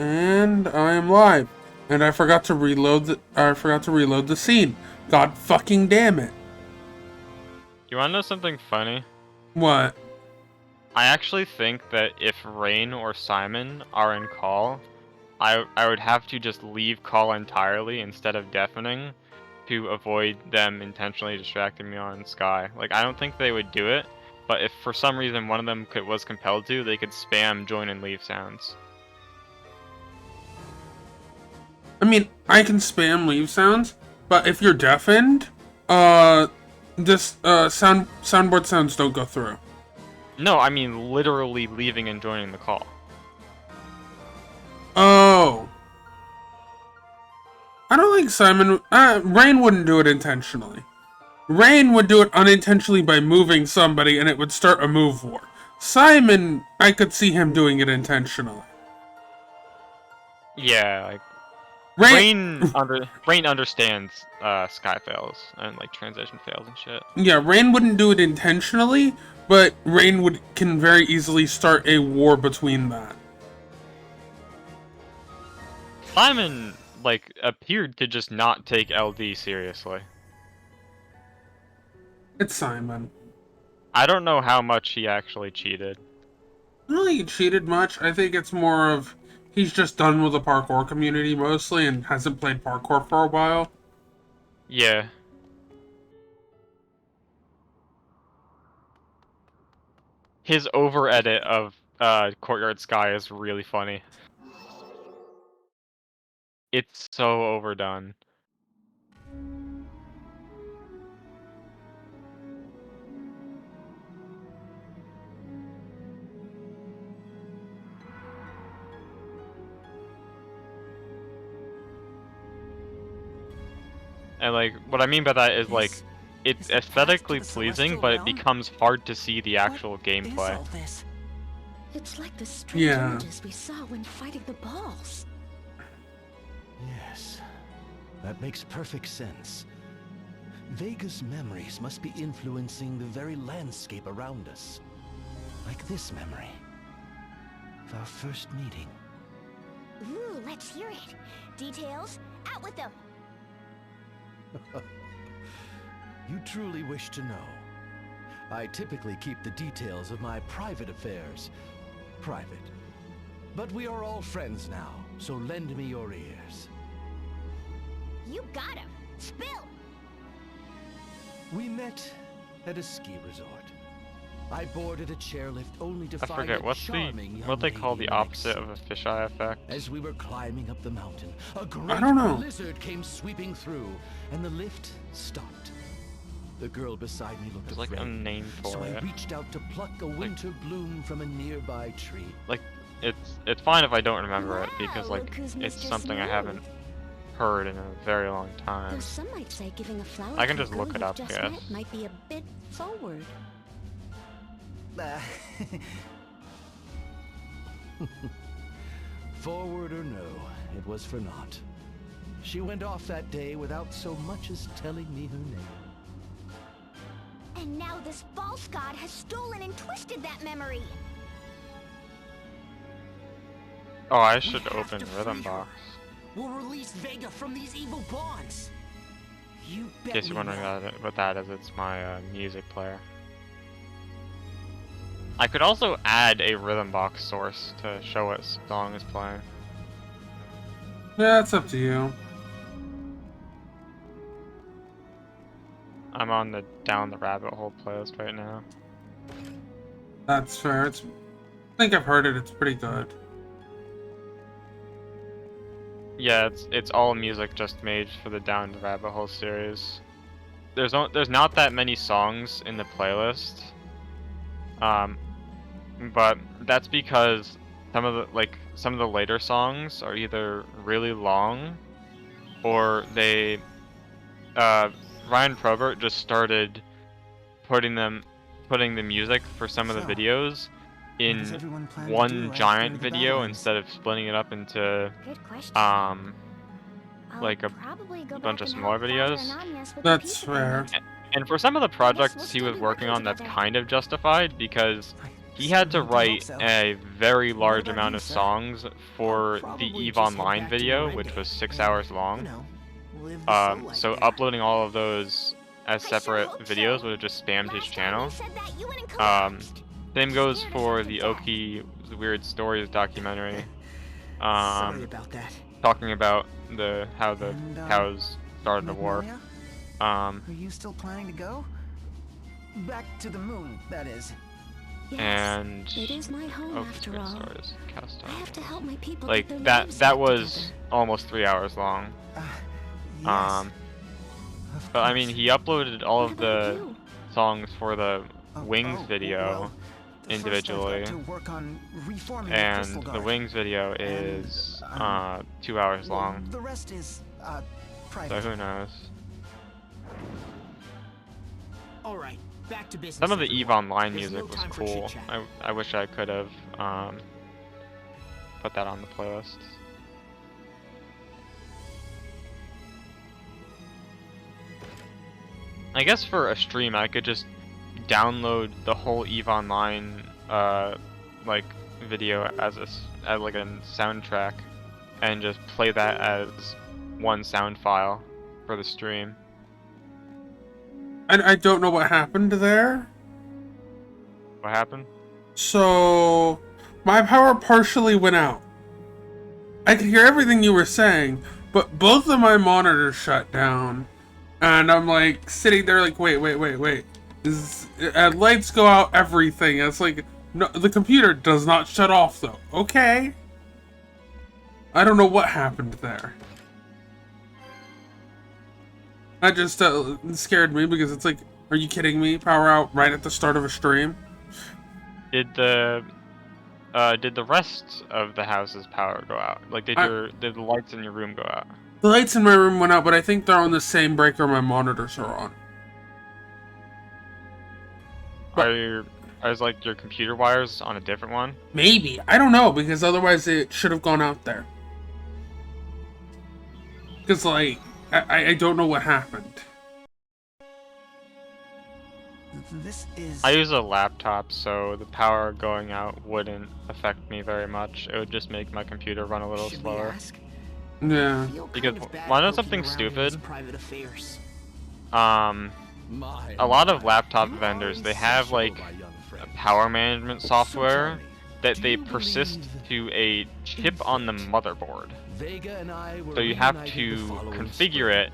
And I am live. And I forgot to reload the scene. God fucking damn it. You wanna know something funny? What? I actually think that if Rain or Simon are in call, I would have to just leave call entirely instead of deafening to avoid them intentionally distracting me on Sky. Like, I don't think they would do it, but if for some reason one of them was compelled to, they could spam join and leave sounds. I mean, I can spam leave sounds, but if you're deafened, soundboard sounds don't go through. No, I mean literally leaving and joining the call. Oh. I don't think Rain wouldn't do it intentionally. Rain would do it unintentionally by moving somebody and it would start a move war. Simon, I could see him doing it intentionally. Yeah, like Rain understands Sky fails and like transition fails and shit. Yeah, Rain wouldn't do it intentionally, but Rain can very easily start a war between that. Simon like appeared to just not take LD seriously. It's Simon. I don't know how much he actually cheated. I don't think he cheated much. I think it's more of he's just done with the parkour community mostly and hasn't played parkour for a while. Yeah. His over edit of Courtyard Sky is really funny. It's so overdone. And like what I mean by that is like it's aesthetically pleasing, but it becomes hard to see the actual gameplay. It's like the strange images we saw when fighting the balls. Yes, that makes perfect sense. Vega's memories must be influencing the very landscape around us. Like this memory of our first meeting. Ooh, let's hear it. Details, out with them. You truly wish to know. I typically keep the details of my private affairs private. But we are all friends now, so lend me your ears. You got him. Spill! We met at a ski resort. I boarded a chairlift only to find forget a charming young what they call lady the opposite of a fisheye effect. As we were climbing up the mountain, a great blizzard came sweeping through, and the lift stopped. The girl beside me looked There's like a name for so it. I reached out to pluck a winter bloom from a nearby tree. Like it's fine if I don't remember it because like it's something I haven't heard in a very long time. Though some might say giving a flower I can to a just girl look it you've up, just guess. met might be a bit forward. Forward or no, it was for naught. She went off that day without so much as telling me her name. And now this false god has stolen and twisted that memory. Oh, I should open Rhythm Box. We'll release Vega from these evil bonds. You In bet case you're we wondering will. what that is, it's my music player. I could also add a Rhythm Box source to show what song is playing. Yeah, it's up to you. I'm on the Down the Rabbit Hole playlist right now. That's fair. I think I've heard it. It's pretty good. Yeah, it's all music just made for the Down the Rabbit Hole series. There's not that many songs in the playlist. But that's because some of the later songs are either really long or they Ryan Probert just started putting the music for some of the videos in one giant video instead of splitting it up into Good question. like a bunch of smaller videos. That's fair. And for some of the projects he was working on, that's kind of justified because he had to write a very large amount of songs for the EVE Online video, which was 6 hours long. So uploading all of those as separate videos would have just spammed his channel. Same goes for the Oki Weird Stories documentary. Sorry about that. Talking about how the cows started a war. Magnolia? Um, Are you still planning to go? Back to the moon, that is. Yes, and it is my home Oki's after Weird all. Stories, cast I have to iron. help my people Like get their that lives that back was together. almost 3 hours long. Yes, of But I mean, course. he uploaded all What of about the you? songs for the Oh, Wings oh, video well, individually, first I've got to work on reforming and Crystal the Guard. Wings video And, is 2 hours Well, long. the rest is So private. who knows? All right, back to business. Some of the EVE everyone. Online There's music no was time for cool. chit-chat. I wish I could have put that on the playlist. I guess for a stream I could just download the whole EVE Online like video as like a soundtrack and just play that as one sound file for the stream. I don't know what happened there. What happened? So, my power partially went out. I could hear everything you were saying, but both of my monitors shut down. And I'm like, sitting there like, wait. Lights go out, everything. It's like, no, the computer does not shut off though. Okay. I don't know what happened there. That just scared me because it's like, are you kidding me? Power out right at the start of a stream? Did the rest of the house's power go out? Like did the lights in your room go out? The lights in my room went out, but I think they're on the same breaker my monitors are on. Are like your computer wires on a different one? Maybe. I don't know, because otherwise it should have gone out there. Because, like, I don't know what happened. This is. I use a laptop, so the power going out wouldn't affect me very much. It would just make my computer run a little Should we slower. ask? Yeah. Feel kind Because of bad wanna know poking something around in stupid? his private affairs. A lot of laptop vendors, they have like a power management software that they persist to a chip on the motherboard. So you have to configure it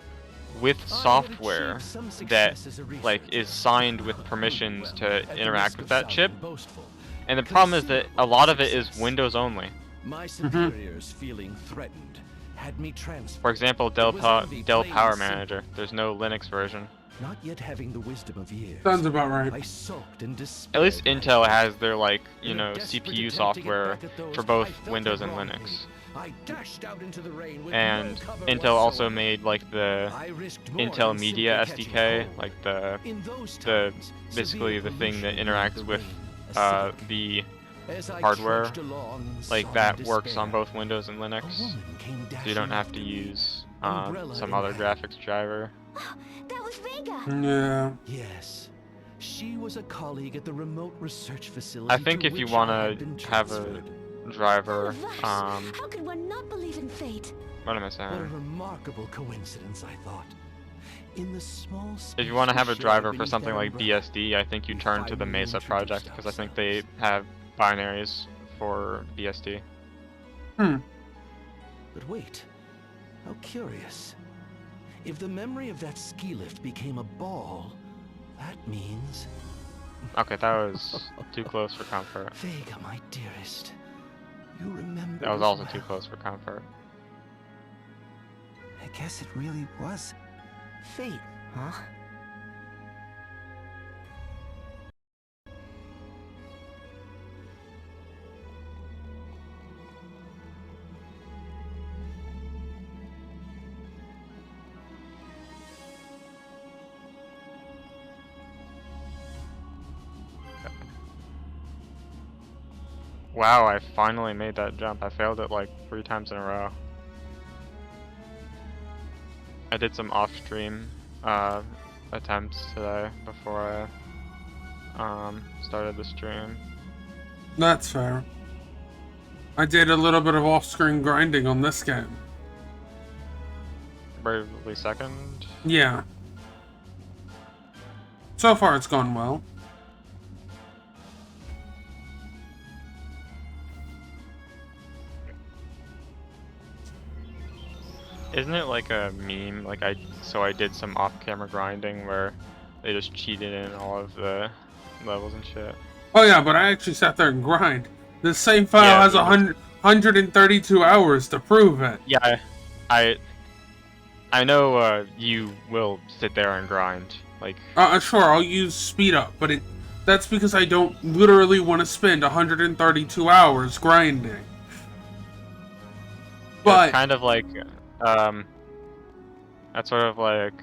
with software that like is signed with permissions to interact with that chip. And the problem is that a lot of it is Windows only. My superiors feeling threatened had me transferred. For example, Dell Power Manager. There's no Linux version. Not yet having the wisdom of years. Sounds about I right. sulked in despair. At least Intel has their like, you In a know, desperate CPU attempt to get software back at those for I both felt Windows had and wronged Linux. me. I dashed out into the rain with And no cover Intel also whatsoever. made like the I risked more Intel than Media simply catching SDK, cold. like the In those the times, basically severe the thing that pollution interacts made with the rain acidic. the As I hardware, trudged along in like solemn that works despair, on both Windows and a Linux, woman came so you don't dashing have up to me. use Umbrella some in other hand. graphics driver. That was Vega. Yeah. Yes, she was a colleague at the remote research facility. I think to if you which want I had to been have a transferred. driver, Vash, how could one not believe in fate? what am I What a saying? remarkable coincidence, I thought. In the small If you want to have a spacious shed driver for beneath something their like umbrella, BSD, I think you we turn to the finally Mesa project, introduced because I think they have binaries for BSD. But wait, how curious. If the memory of that ski lift became a ball, that means... Okay, that was too close for comfort. Vega, my dearest, you remember That was as also well. too close for comfort. I guess it really was fate, huh? Wow, I finally made that jump. I failed it like 3 times in a row. I did some off-stream attempts today before I started the stream. That's fair. I did a little bit of off-screen grinding on this game. Bravely Second. Yeah. So far, it's gone well. Isn't it like a meme? Like I did some off-camera grinding where they just cheated in all of the levels and shit. Oh yeah, but I actually sat there and grind. This same file Yeah, has but 132 hours to prove it. Yeah, I know you will sit there and grind. Like Sure, I'll use speed up, but that's because I don't literally want to spend 132 hours grinding. But it's kind of like that's sort of like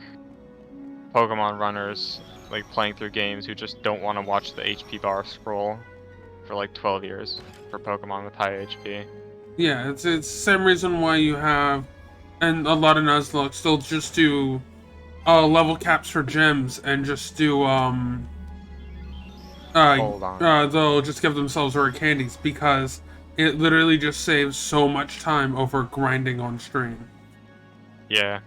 Pokemon runners like playing through games who just don't want to watch the HP bar scroll for like 12 years for Pokemon with high HP. yeah, it's the same reason why you have, and a lot of Nuzlocke still just do level caps for gyms and just do Hold on. they'll just give themselves rare candies because it literally just saves so much time over grinding on stream. Yeah.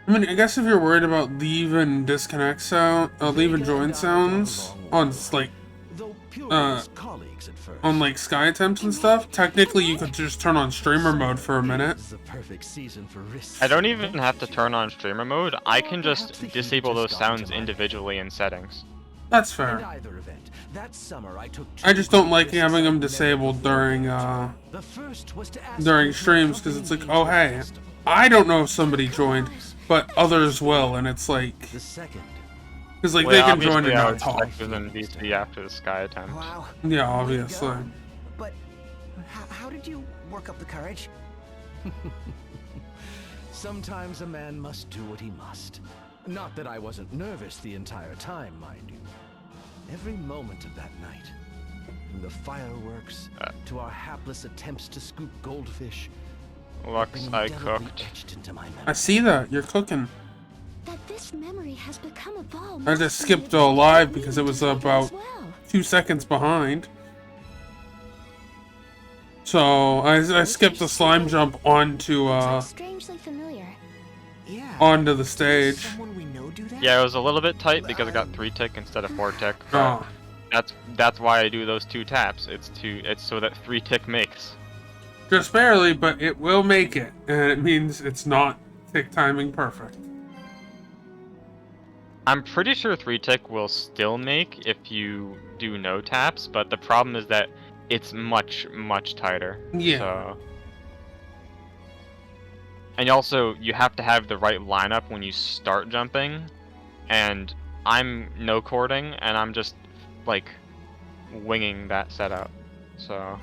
I mean, I guess if you're worried about leave and disconnect sound, leave and join sounds on like Though purely as colleagues at first. on like Sky attempts and stuff, technically you could just turn on streamer mode for a minute. This is the perfect season for risks. I don't even have to turn on streamer mode. I can just disable those sounds individually in settings. That's In fair. either event, that summer I took I just don't like risks having them I've never disabled during The first was to ask during you to streams because it's like, accompany oh me to the hey, festival. I don't know if somebody joined, but others will, and it's like, The second. because like Well, they yeah, can join and obviously I not would talk. expect them to be after the Sky attempt. Wow. Yeah, way to obviously. go. But how did you work up the courage? Sometimes a man must do what he must. Not that I wasn't nervous the entire time, mind you. Every moment of that night, from the fireworks to our hapless attempts to scoop goldfish, Lux, been I indelibly cooked. etched into my memory. I see that you're cooking. That this memory has become a ball. I just skipped to live because it was about 2 seconds behind. So I skipped the slime jump onto Strangely familiar. Yeah. onto the Did stage. someone we know do that? Yeah, it was a little bit tight because I got 3 tick instead of 4 tick. But Oh, that's why I do those 2 taps. It's so that 3 tick makes. just barely, but it will make it, and it means it's not tick timing perfect. I'm pretty sure 3 tick will still make if you do no taps, but the problem is that it's much tighter. Yeah. So... And also, you have to have the right lineup when you start jumping, and I'm no cording, and I'm just like winging that setup. So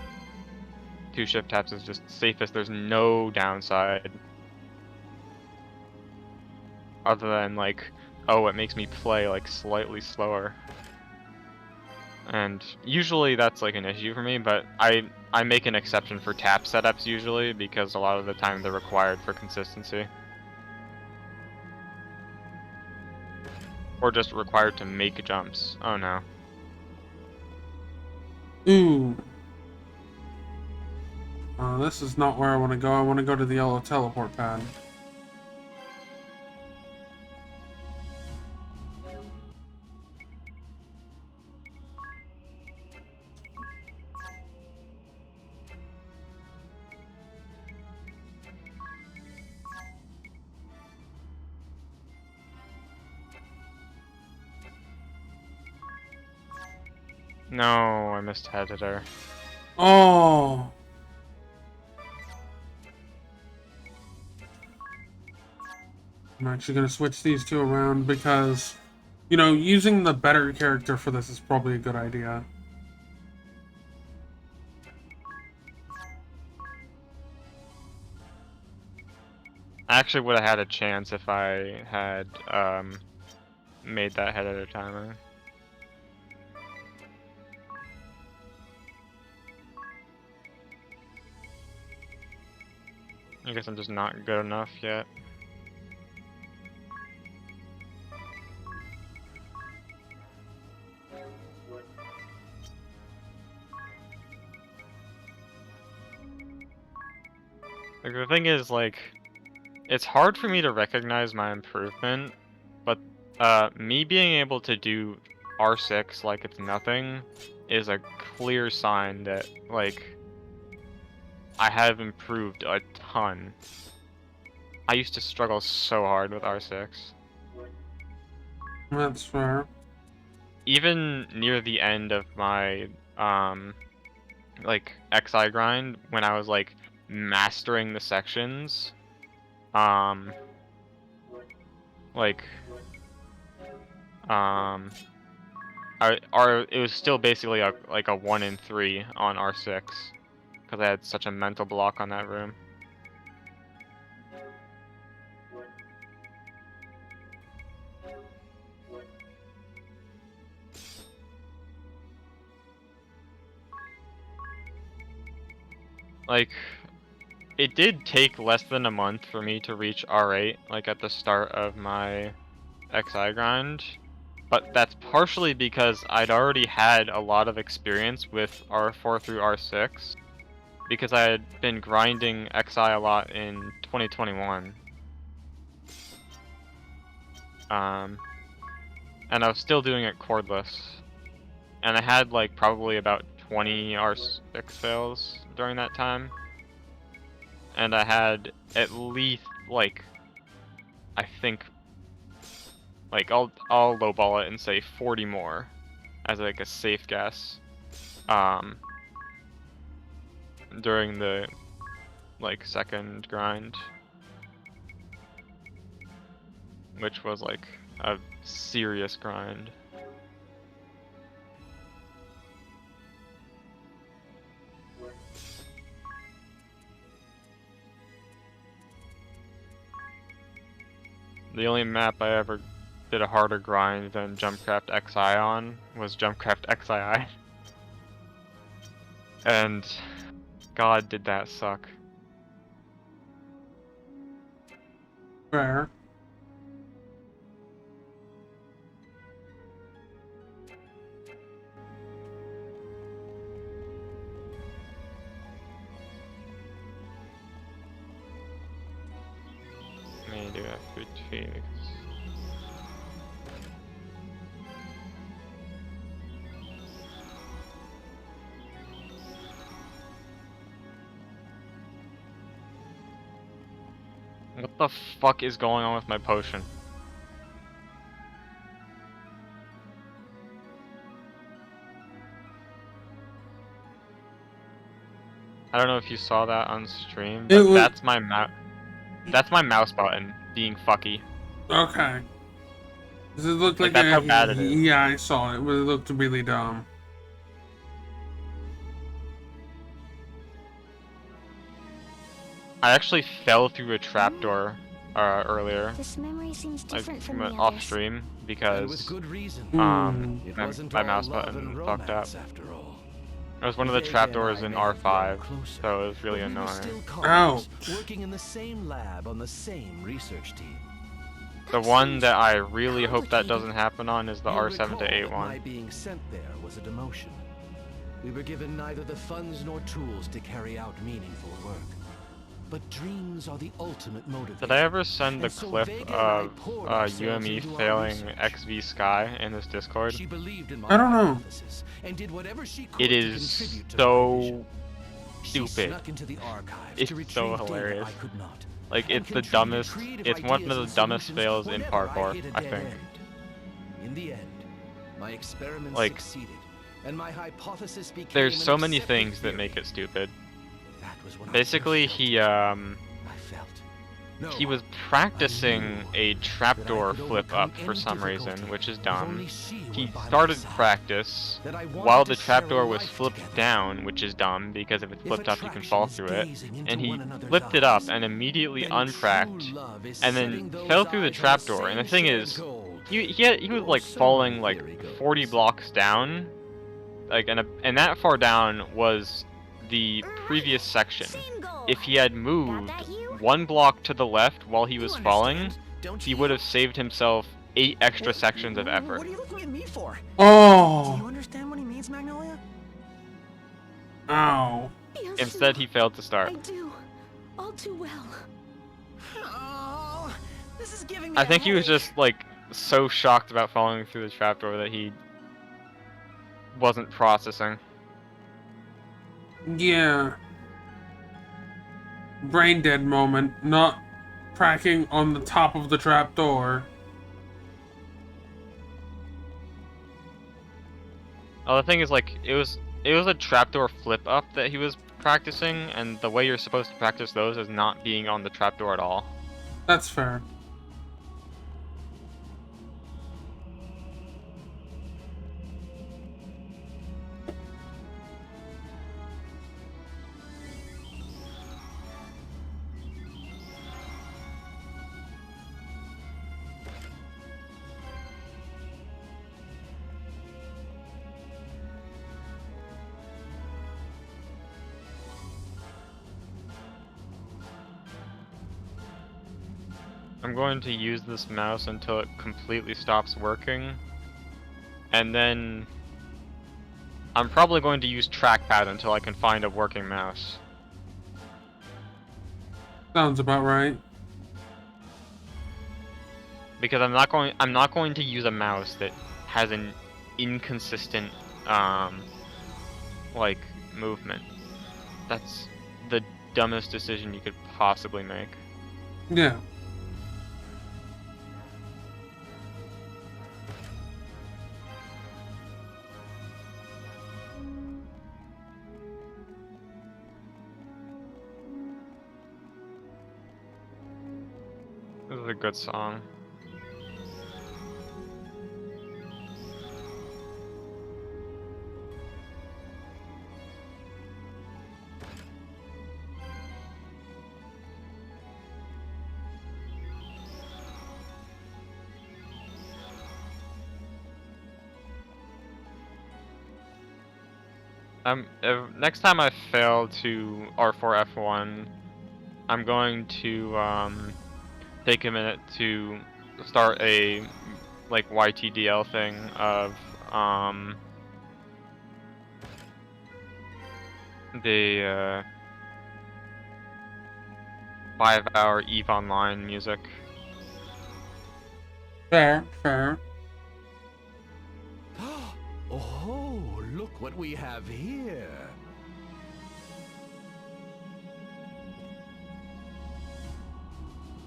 2 shift taps is just safest. There's no downside other than like, oh, it makes me play like slightly slower. And usually that's like an issue for me, but I make an exception for tap setups usually because a lot of the time they're required for consistency. Or just required to make jumps. Oh no. Ooh. This is not where I want to go. I want to go to the yellow teleport pad. No, I missed editor. Oh. I'm actually going to switch these two around because, you know, using the better character for this is probably a good idea. I actually would have had a chance if I had made that head editor timer. I guess I'm just not good enough yet. Like, the thing is, like, it's hard for me to recognize my improvement, but me being able to do R6 like it's nothing is a clear sign that, like, I have improved a ton. I used to struggle so hard with R6. That's fair. Even near the end of my, like, XI grind, when I was, like, mastering the sections, like, it was still basically like a 1 in 3 on R6, because I had such a mental block on that room. Like, it did take less than a month for me to reach R8, like at the start of my XI grind, but that's partially because I'd already had a lot of experience with R4 through R6, because I had been grinding XI a lot in 2021. And I was still doing it cordless, and I had like probably about 20 R6 fails during that time. And I had at least, like, I think, like, I'll lowball it and say 40 more as like a safe guess, during the, like, second grind, which was like a serious grind. The only map I ever did a harder grind than Jumpcraft XI on was Jumpcraft XII. And God, did that suck. Fair. May do F15 because what the fuck is going on with my potion? I don't know if you saw that on stream, but that's my mouse button being fucky. Okay. Does it look like that's how bad it is. Yeah, I saw it, but it looked really dumb. I actually fell through a trapdoor earlier, This memory seems like different from the off others. stream, And with because good reason. It my wasn't mouse all love button and fucked up. romance, after all. It was one of the Vega trapdoors and in I may have grown R5, closer, so it was really but we were annoying. still Ouch. colleagues, working in the same lab on the same research team. The one that I really hope that doesn't happen on is the You'll R7 recall to 8 that my one. being sent there was a demotion. We were given neither the funds nor tools to carry out meaningful work. But dreams are the ultimate motivator. Did I ever send the And so clip Vega and I of poured ourselves UME into our failing research. XV Sky in this Discord? She believed in my I don't know. hypothesis and did whatever she could It to is contribute to my vision. so She stupid. snuck into the archives It's to so retrieve data hilarious. I could not. Like, and it's the contributed dumbest, creative it's one of ideas the and dumbest solutions fails in whenever I parkour, hit a I dead think. end. In the end, my experiments Like, succeeded, and my hypothesis became There's an so many accepted things that theory. make it stupid. That was when Basically, I first he felt. No, he was practicing I knew a that I trapdoor could flip overcome up for any some difficulty reason, which is if dumb. only she He were by my started side. practice That I wanted while to the share a trapdoor was life flipped together. down, which is dumb because if it's If flipped up you can attraction fall is through it. gazing into And he one another's flipped it up eyes, and immediately then unfracked, true love is and setting then those fell through the eyes on trapdoor. And the same thing shared is, goal. he was like So falling my like theory goes. 40 blocks down, like and that far down was the previous section. If he had moved one block to the left while he You was falling, understand, don't he you? would have saved himself 8 extra What- sections of effort. What are you looking at me for? Do you Oh, understand what he means, Magnolia? ow. Yes, Instead, he failed to I start. do. All too well. Oh, this is giving me I a think he was headache. just, like, so shocked about falling through the trapdoor that he wasn't processing. Yeah. Brain dead moment, not cracking on the top of the trapdoor. Oh, the thing is, like, it was a trapdoor flip up that he was practicing, and the way you're supposed to practice those is not being on the trapdoor at all. That's fair. I'm going to use this mouse until it completely stops working, and then I'm probably going to use trackpad until I can find a working mouse. Sounds about right. Because I'm not going to use a mouse that has an inconsistent like movement. That's the dumbest decision you could possibly make. Yeah. This is a good song. Next time I fail to R4 F1, I'm going to take a minute to start a like YTDL thing of the 5-hour EVE Online music. Fair, fair. Oh, look what we have here.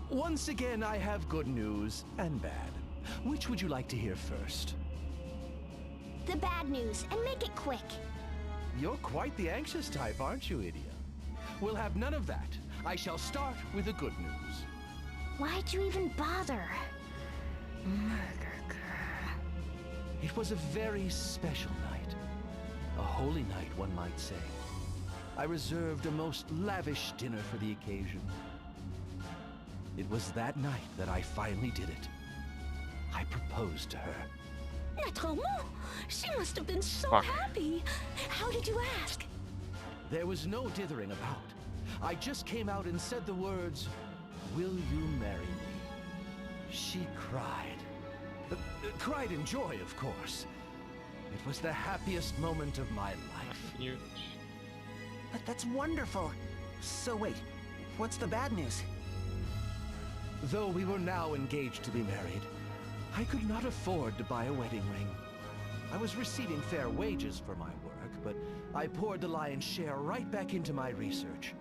Once again, I have good news and bad. Which would you like to hear first? The bad news, and make it quick. You're quite the anxious type, aren't you, Idia? We'll have none of that. I shall start with the good news. Why'd you even bother? It was a very special night. A holy night, one might say. I reserved a most lavish dinner for the occasion. It was that night that I finally did it. I proposed to her. Naturellement! She must have been so Fuck. happy. How did you ask? There was no dithering about. I just came out and said the words, "Will you marry me?" She cried. Cried in joy, of course. It was the happiest moment of my life. Huge. But that's wonderful. So wait, what's the bad news? Though we were now engaged to be married, I could not afford to buy a wedding ring. I was receiving fair wages for my work, but I poured the lion's share right back into my research.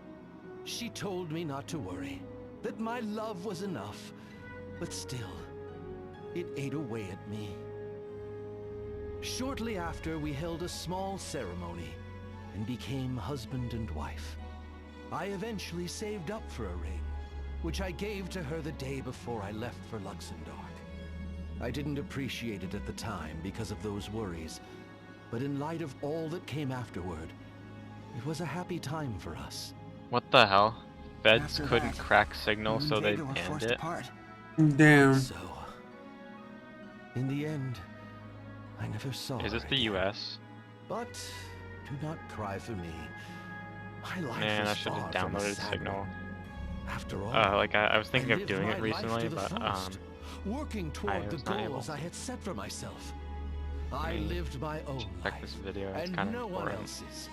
She told me not to worry, that my love was enough, but still, it ate away at me. Shortly after, we held a small ceremony and became husband and wife. I eventually saved up for a ring, which I gave to her the day before I left for Luxembourg. I didn't appreciate it at the time because of those worries, but in light of all that came afterward, it was a happy time for us. What the hell? Feds After couldn't that, crack Signal, you and so they Vega were banned forced it. apart. Damn. So, in the end, I never saw Is her this the again. US? But do not cry for me. My life Man, was I should far have from a downloaded sad Signal. one. After all, I was thinking of lived doing my it life to recently, the but fullest, working toward the was not able. goals I had set for myself. I me lived my own check life, this video, it's and kind of no one important. else's.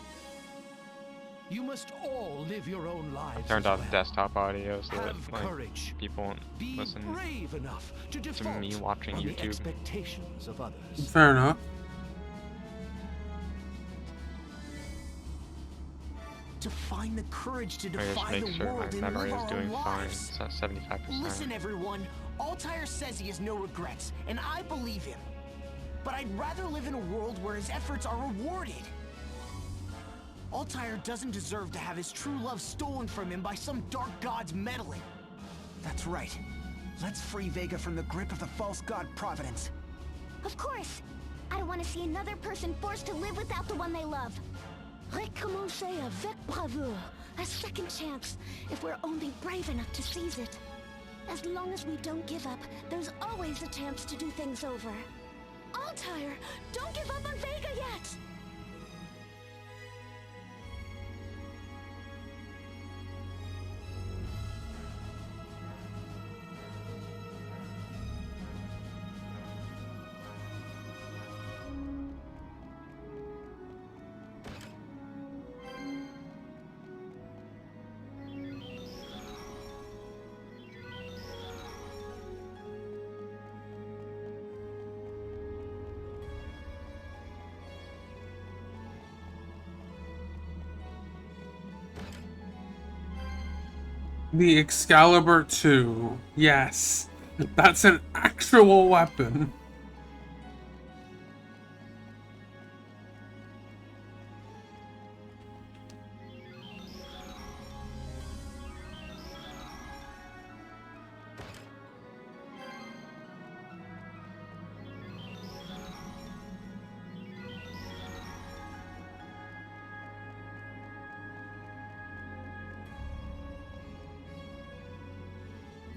You must all live your own lives. Turned as off well. desktop audio so that Have like courage. people won't Be listen brave enough to to default me watching on the YouTube. expectations of others. Fair enough. To find the courage to I just defy make the sure world my and memory live is our doing own fine. lives. It's at 75%. Listen, everyone. Altair says he has no regrets, and I believe him. But I'd rather live in a world where his efforts are rewarded. Altair doesn't deserve to have his true love stolen from him by some dark god's meddling. That's right. Let's free Vega from the grip of the false god Providence. Of course. I don't want to see another person forced to live without the one they love. Recommencer avec bravoure. A second chance, if we're only brave enough to seize it. As long as we don't give up, there's always a chance to do things over. Altair, don't give up on Vega yet! The Excalibur 2. Yes. That's an actual weapon.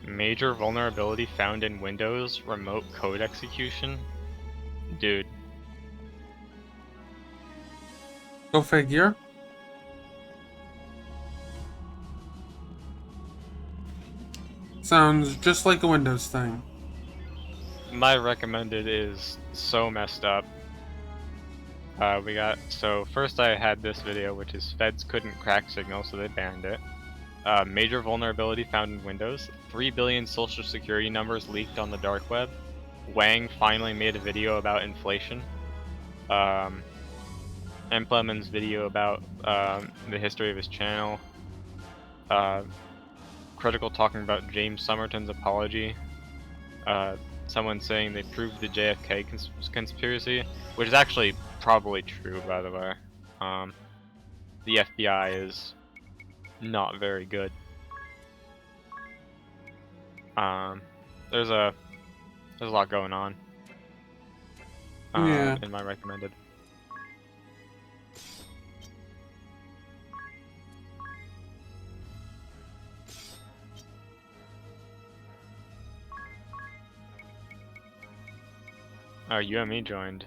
Major vulnerability found in Windows remote code execution? Dude. Go figure. Sounds just like a Windows thing. My recommended is so messed up. So first I had this video, which is feds couldn't crack Signal, so they banned it. Major vulnerability found in Windows. 3 billion social security numbers leaked on the dark web. Wang finally made a video about inflation. Empleman's video about the history of his channel. Critical talking about James Somerton's apology. Someone saying they proved the JFK conspiracy, which is actually probably true, by the way. The FBI is not very good. There's a lot going on. Yeah. In my recommended. Oh, UME joined.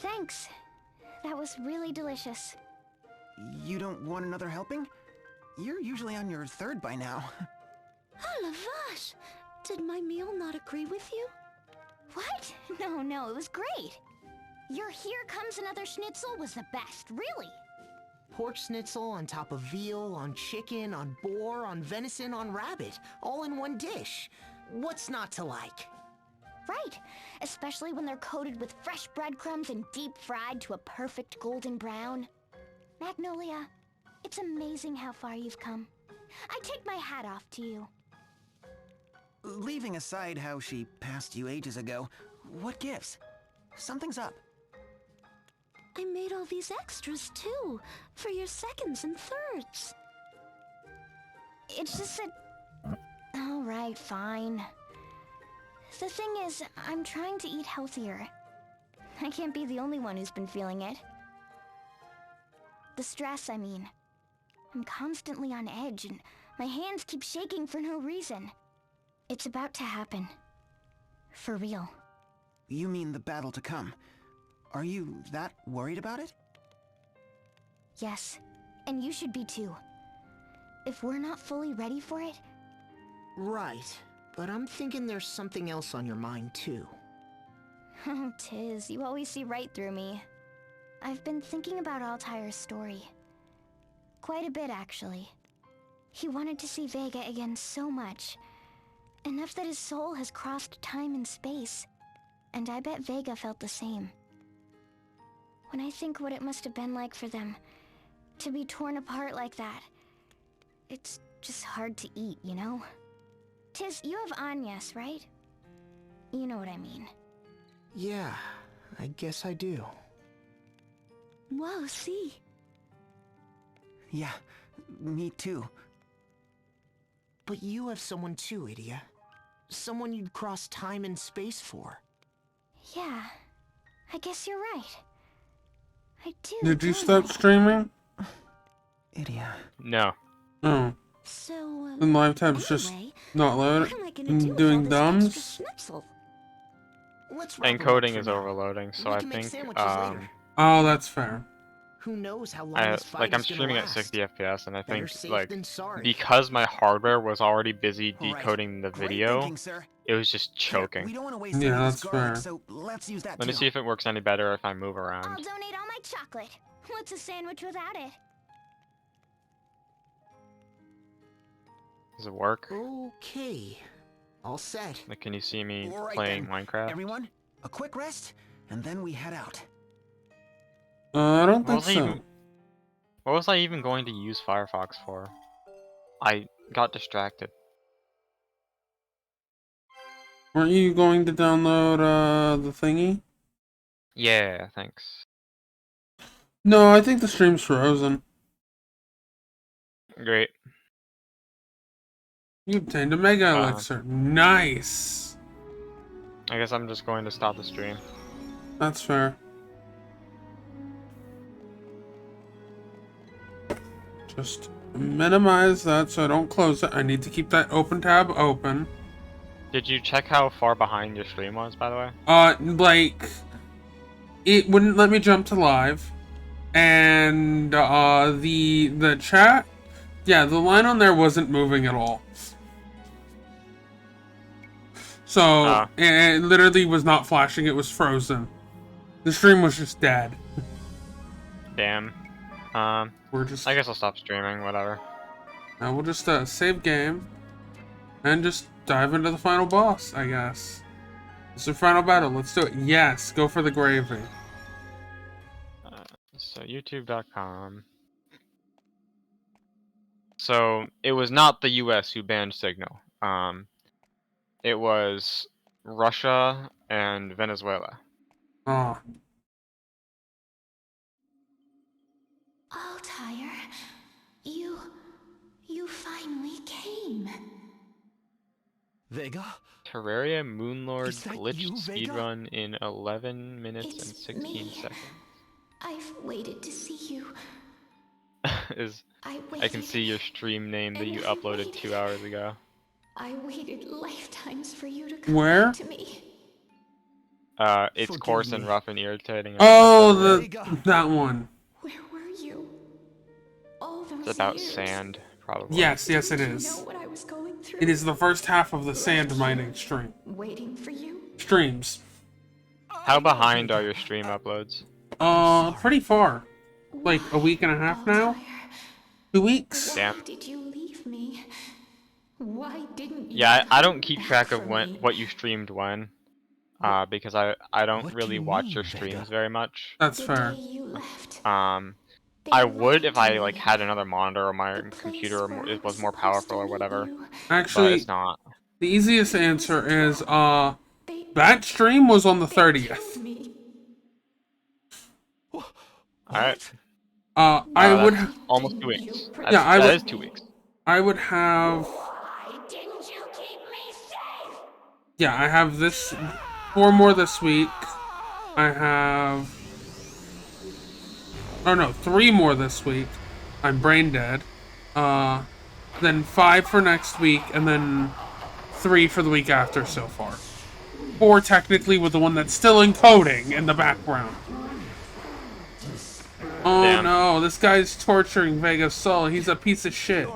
Thanks. That was really delicious. You don't want another helping? You're usually on your third by now. Oh, la vache! Did my meal not agree with you? What? No, it was great. Your "here comes another schnitzel" was the best, really. Pork schnitzel on top of veal, on chicken, on boar, on venison, on rabbit, all in one dish. What's not to like? Right, especially when they're coated with fresh breadcrumbs and deep fried to a perfect golden brown. Magnolia, it's amazing how far you've come. I take my hat off to you. Leaving aside how she passed you ages ago, what gives? Something's up. I made all these extras too, for your seconds and thirds. It's just that... Alright, fine. The thing is, I'm trying to eat healthier. I can't be the only one who's been feeling it. The stress, I mean. I'm constantly on edge, and my hands keep shaking for no reason. It's about to happen. For real. You mean the battle to come. Are you that worried about it? Yes, and you should be too. If we're not fully ready for it... Right, but I'm thinking there's something else on your mind too. Oh, Tiz, you always see right through me. I've been thinking about Altair's story. Quite a bit, actually. He wanted to see Vega again so much. Enough that his soul has crossed time and space. And I bet Vega felt the same. When I think what it must have been like for them, to be torn apart like that, it's just hard to eat, you know? Tiz, you have Agnes, right? You know what I mean. Yeah, I guess I do. Whoa, see? Yeah, me too. But you have someone too, Idia. Someone you'd cross time and space for. Yeah, I guess you're right. I do. Did you don't stop I? streaming? Idia. No. Oh. So, Then live tab's just anyway, not what loaded. am I gonna do with Doing all this dumbs. extra schnitzel? Let's wrap it up Encoding for is now. overloading, so We I can make think sandwiches later. Oh, that's fair. Who knows how long I this fight like I'm is gonna streaming at last? 60 FPS, and I Better think safe like than sorry. because my hardware was already busy Right. decoding the Great video, thinking, sir. it was just Here, choking. we don't want to waste Yeah, any of this that's garlic, fair. so let's use that Let me too. see if it works any better if I move I'll around. donate all my chocolate. What's a sandwich without it? Does it work? Okay. All set. Like, can you see me All right playing then. Minecraft? Everyone, a quick rest, and then we head out. I don't What think was, I so. even, what was I even going to use Firefox for? I got distracted. Weren't you going to download the thingy? Yeah, thanks. No, I think the stream's frozen. Great. You obtained a mega Uh-huh. elixir. Nice. I guess I'm just going to stop the stream. That's fair. Just minimize that so I don't close it. I need to keep that open tab open. Did you check how far behind your stream was, by the way? Like, it wouldn't let me jump to live, and the chat, yeah, the line on there wasn't moving at all. So it literally was not flashing; it was frozen. The stream was just dead. Damn. We're just. I guess I'll stop streaming, whatever. Now we'll just save game, and just dive into the final boss. I guess. It's the final battle. Let's do it. Yes, go for the gravy. So YouTube.com. So it was not the U.S. who banned Signal. It was Russia and Venezuela. Oh, Altair, you finally came. Vega? Terraria Moonlord Is that glitched you, Vega? speedrun in 11 minutes and It's 16 me. seconds. I've waited to see you. Is I I can see your stream name that you uploaded 2 hours ago. I waited lifetimes for you to come Where? back to me. It's Forgive coarse and me. rough and irritating. And Oh, Vega. that one. Where were you? All those it's about years. sand, probably. Yes, it Didn't you is. know what I was going through? It is the first half of the sand mining Waiting for you. streams. How behind are your stream uploads? Pretty far. Like a week and a half now? Baltire, 2 weeks? why Damn. did you leave me? Why didn't you? Yeah, I don't come keep back track of for me? what you streamed when. Because I don't What do really you watch mean, your Vega? streams very much. That's The fair. day you left. They I would if lied I to like me. had another monitor or my The place computer or where it I was more supposed powerful to or meet whatever, you. but Actually, it's not. the easiest answer is, They that stream was on the killed 30th. me. Alright. I would, That's almost 2 weeks. That's, Yeah, I that would- is 2 weeks. I would have, Why didn't you keep me safe? yeah, I have this, 4 more this week. I have, oh no, 3 more this week. I'm brain dead. Then 5 for next week, and then 3 for the week after so far. 4 technically with the one that's still encoding in the background. Oh Damn. no, this guy's torturing Vega's soul. He's a piece of shit.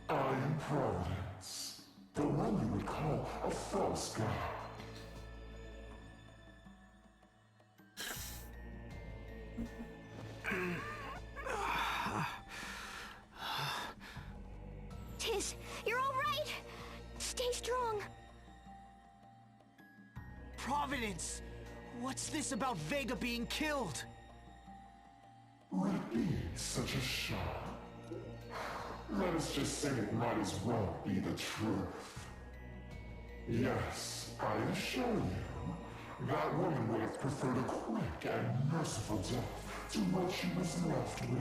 I am Providence, the one you would call a false god. Tiz, you're all right. Stay strong. Providence! What's this about Vega being killed? Would it be such a shock? Let us just say it might as well be the truth. Yes, I assure you, that woman would have preferred a quick and merciful death to what she was left with.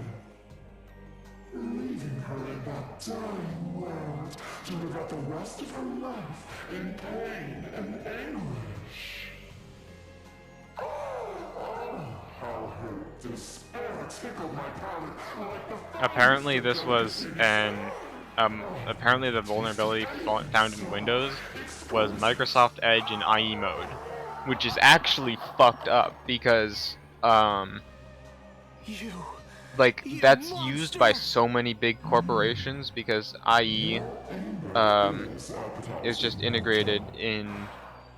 Leaving her in that dying world to live out the rest of her life in pain and anguish. How her despair tickled my palate like the Apparently this was an apparently the vulnerability found in Windows was Microsoft Edge in IE mode, which is actually fucked up because You... like You that's used by monster. so many big corporations because IE is just integrated in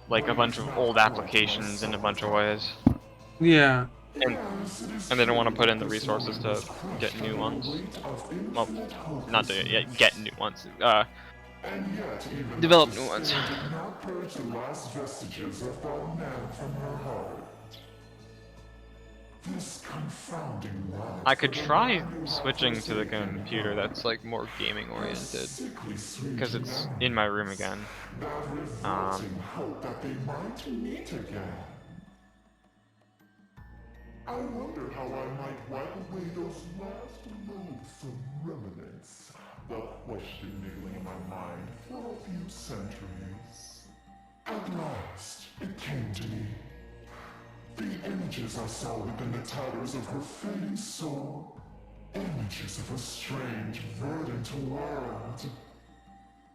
like a bunch of old applications in a bunch of ways, Yeah. and they don't want to put in the resources to get new ones. Well, not to get new ones. Develop new ones. not purge the last vestiges of that man from her heart. This confounding lie. I could try switching to the computer that's like more gaming oriented, Sickly sweet because it's in my room again. that revolting hope that they might meet again. I wonder how I might wipe away those last loathsome remnants, the question niggling in my mind for a few centuries. At last, it came to me. The images I saw within the tatters of her fading soul. Images of a strange, verdant world.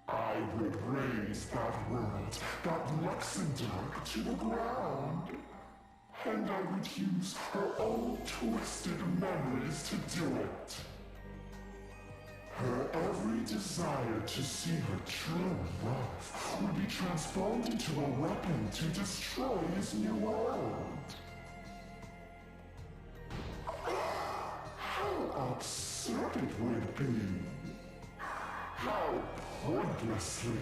I would raise that world, that Luxembourg, to the ground. And I would use her own twisted memories to do it. Her every desire to see her true love would be transformed into a weapon to destroy his new world. How absurd it would be. How pointlessly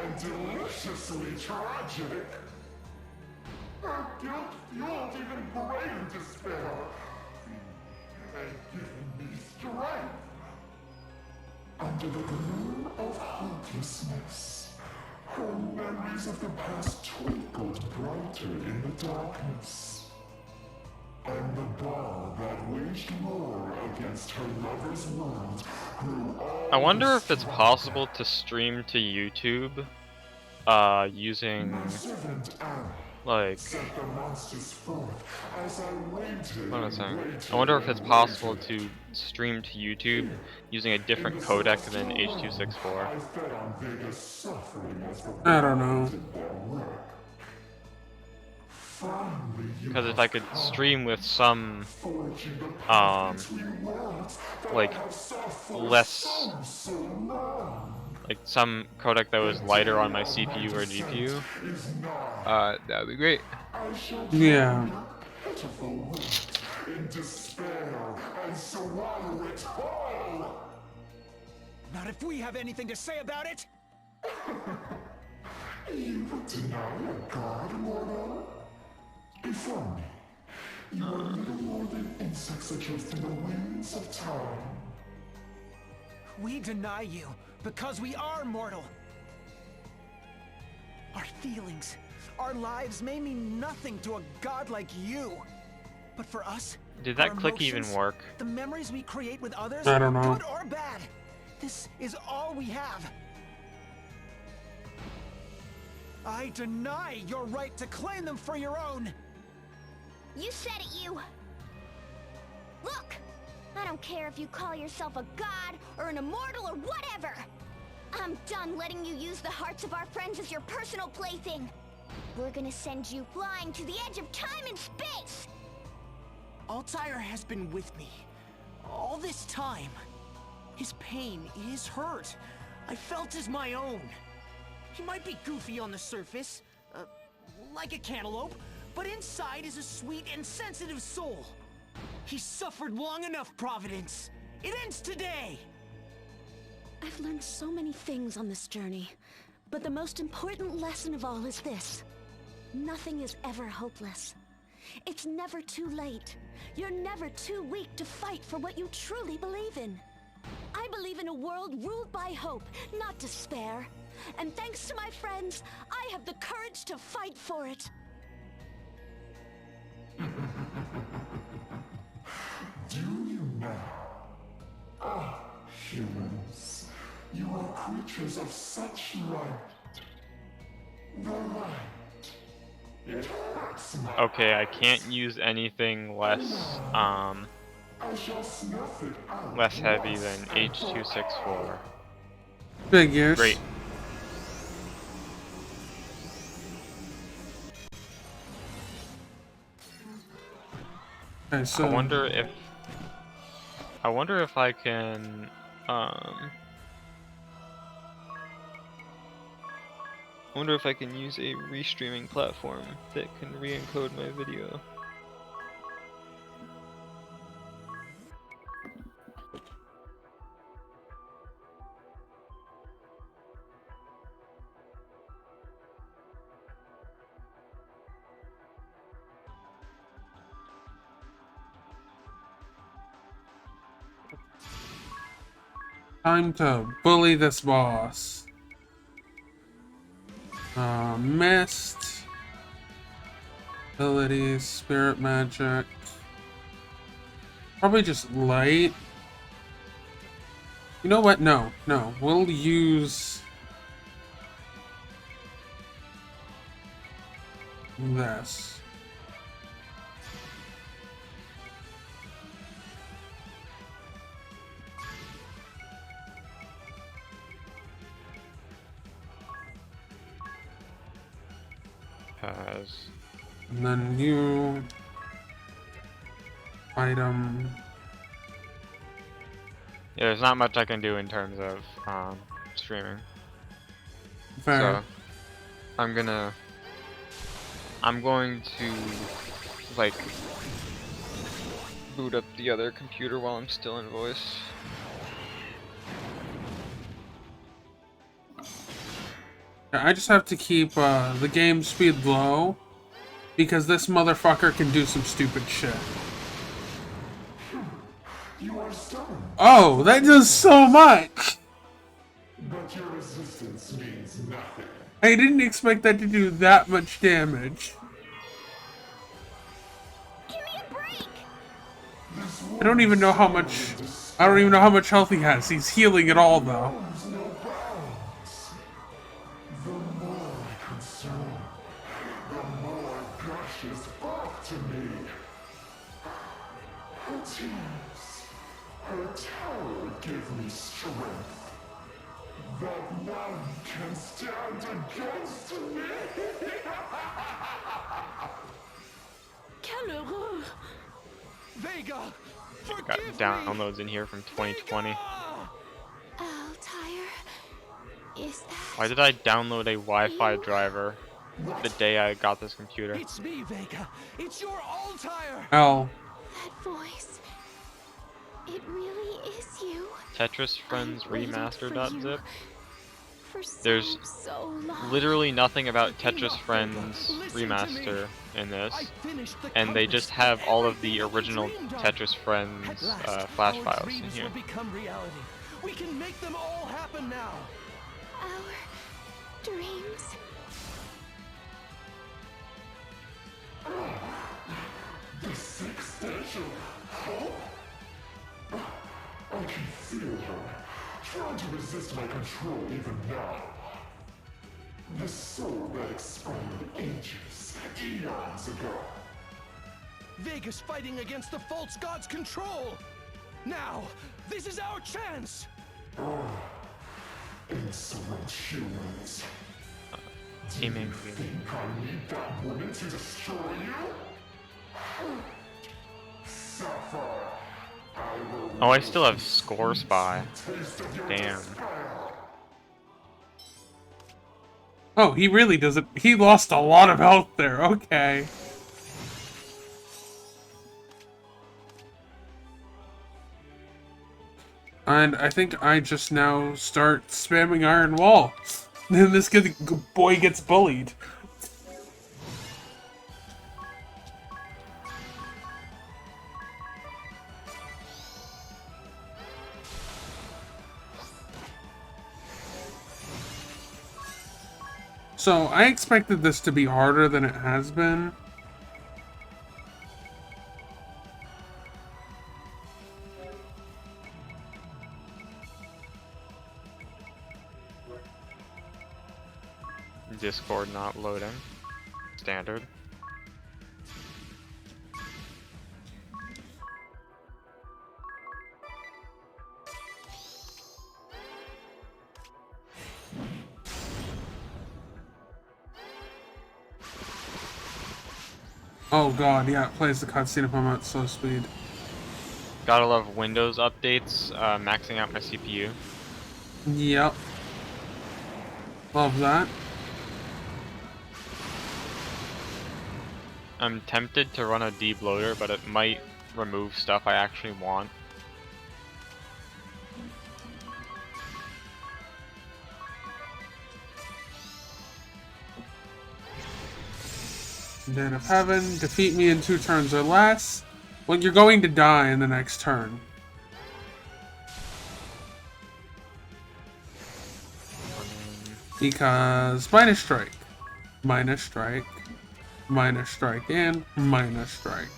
and deliciously tragic. Her guilt fueled even greater despair, and given me strength. Under the gloom of hopelessness, her memories of the past twinkled brighter in the darkness. And the ball that waged war against her lover's world grew all I wonder if it's possible to stream to YouTube using servant Anna like sent the monsters forth as I waited. what am I saying? waited I wonder if it's and possible waited. to stream to YouTube using a different codec than H.264. I fed on Vega's suffering as the I don't know. did their work. Because if I could stream with some, like, less, like some codec that was lighter on my CPU or GPU, that would be great. Yeah. In despair and swallow it whole. Not if we have anything to say about it! You would deny a god, mortal? Before me, you are little more than insects adrift in the winds of time. We deny you because we are mortal. Our feelings, our lives may mean nothing to a god like you. But for us, Did that our click even emotions, work? the memories we create with others, I don't know. good or bad, this is all we have. I deny your right to claim them for your own. You said it, you! Look! I don't care if you call yourself a god, or an immortal, or whatever! I'm done letting you use the hearts of our friends as your personal plaything! We're gonna send you flying to the edge of time and space! Altair has been with me all this time. His pain, his hurt, I felt as my own. He might be goofy on the surface, like a cantaloupe, but inside is a sweet and sensitive soul. He's suffered long enough, Providence. It ends today! I've learned so many things on this journey, but the most important lesson of all is this. Nothing is ever hopeless. It's never too late. You're never too weak to fight for what you truly believe in. I believe in a world ruled by hope, not despair. And thanks to my friends, I have the courage to fight for it. Do you now? Ah, humans, you are creatures of such light. The light. It hurts my Okay, I can't use anything less, I shall snuff it out. less heavy than H.264. Figures. Great. Okay, so I wonder if I can, I wonder if I can use a restreaming platform that can re-encode my video. time to bully this boss. Mist. Abilities, spirit magic. Probably just light. You know what? No. We'll use this. And then new item. Yeah, there's not much I can do in terms of streaming. Fair. So I'm going to like boot up the other computer while I'm still in voice. I just have to keep the game speed low because this motherfucker can do some stupid shit. You are stubborn, Oh, that does so much! but your resistance means nothing. I didn't expect that to do that much damage. Give me a break! I don't even know how much health he has. He's healing it all though. There's no bounds. The more I consume, the more it gushes back to me. Her tears, her terror give me strength that none can stand against me. Quel heureux! Vega! Got Forgive downloads in here from 2020. Altair, is that... Why did I download a Wi-Fi driver the day I got this computer? It's me, Vega. It's your Altair. L. that voice? It really is you. Tetris Friends I've waited for you Remaster.zip. for so, There's so long. literally nothing about Tetris Enough, Friends Vega. Listen to Remaster in this, I finished the and they compass just have all of the everything we original dreamed of. Tetris Friends At last, flash our files in dreams here. will become reality. We can make them all happen now. Our dreams. This extension. Hope? I can feel her, trying to resist my control even now. The soul that expired ages, eons ago. Vega's fighting against the false god's control. Now, this is our chance. Insolent humans. Teaming. Think I need that woman to destroy you? Sapphire, I will Oh, I still have Score Spy. taste of your Damn. despair. Oh, he really doesn't. He lost a lot of health there. Okay. And I think I just now start spamming Iron Wall. Then this good boy gets bullied. So, I expected this to be harder than it has been. Discord not loading. Standard. Oh god, yeah, it plays the cutscene if I'm at slow speed. Gotta love Windows updates, maxing out my CPU. Yep. Love that. I'm tempted to run a debloater, but it might remove stuff I actually want. Den of Heaven, defeat me in 2 turns or less. Well, you're going to die in the next turn. Because minus strike, minus strike, minus strike, and minus strike.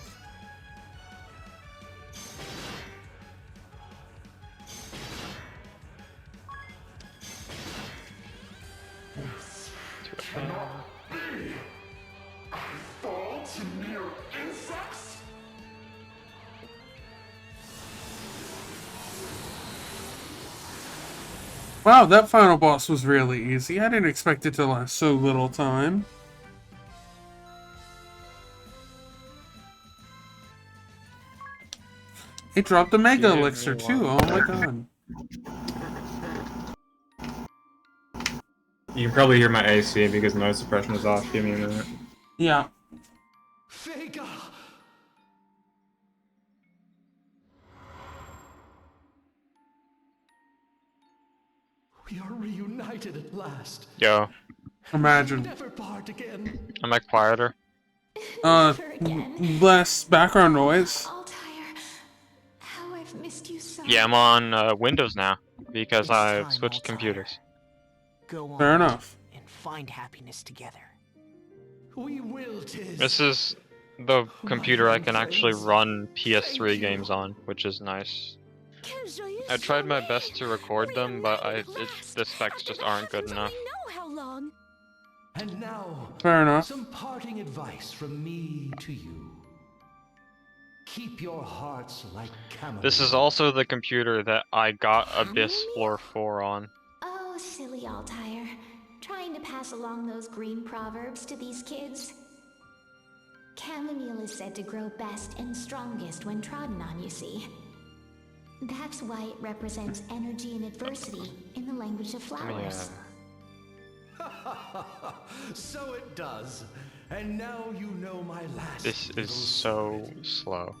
Fall to mere insects? Wow, that final boss was really easy. I didn't expect it to last so little time. It dropped a Mega Give Elixir me too, one oh my god. You can probably hear my AC because noise suppression is off. Give me a minute. Yeah. Vega! We are reunited at last. Yo, Imagine. Never part again. am I quieter? Never again. Less background noise. Altair, how I've missed you so. Yeah, I'm on Windows now because It's I time, switched Altair. computers. Go on. Fair enough. And find happiness together. We will, Tiz. This is the computer I can actually run PS3 games on, which is nice. Quel joyeux I tried my soirée. best to record them, but Reunited at the last, specs just after aren't good heavens enough. only know how long. And now, Fair enough. some parting advice from me to you. Keep your hearts like chamomile. This is also the computer that I got Abyss Floor 4 on. Oh, silly Altair. Trying to pass along those green proverbs to these kids. Chamomile is said to grow best and strongest when trodden on, you see. That's why it represents energy and adversity in the language of flowers. So it does. And now you know my last. This little is so secret. slow.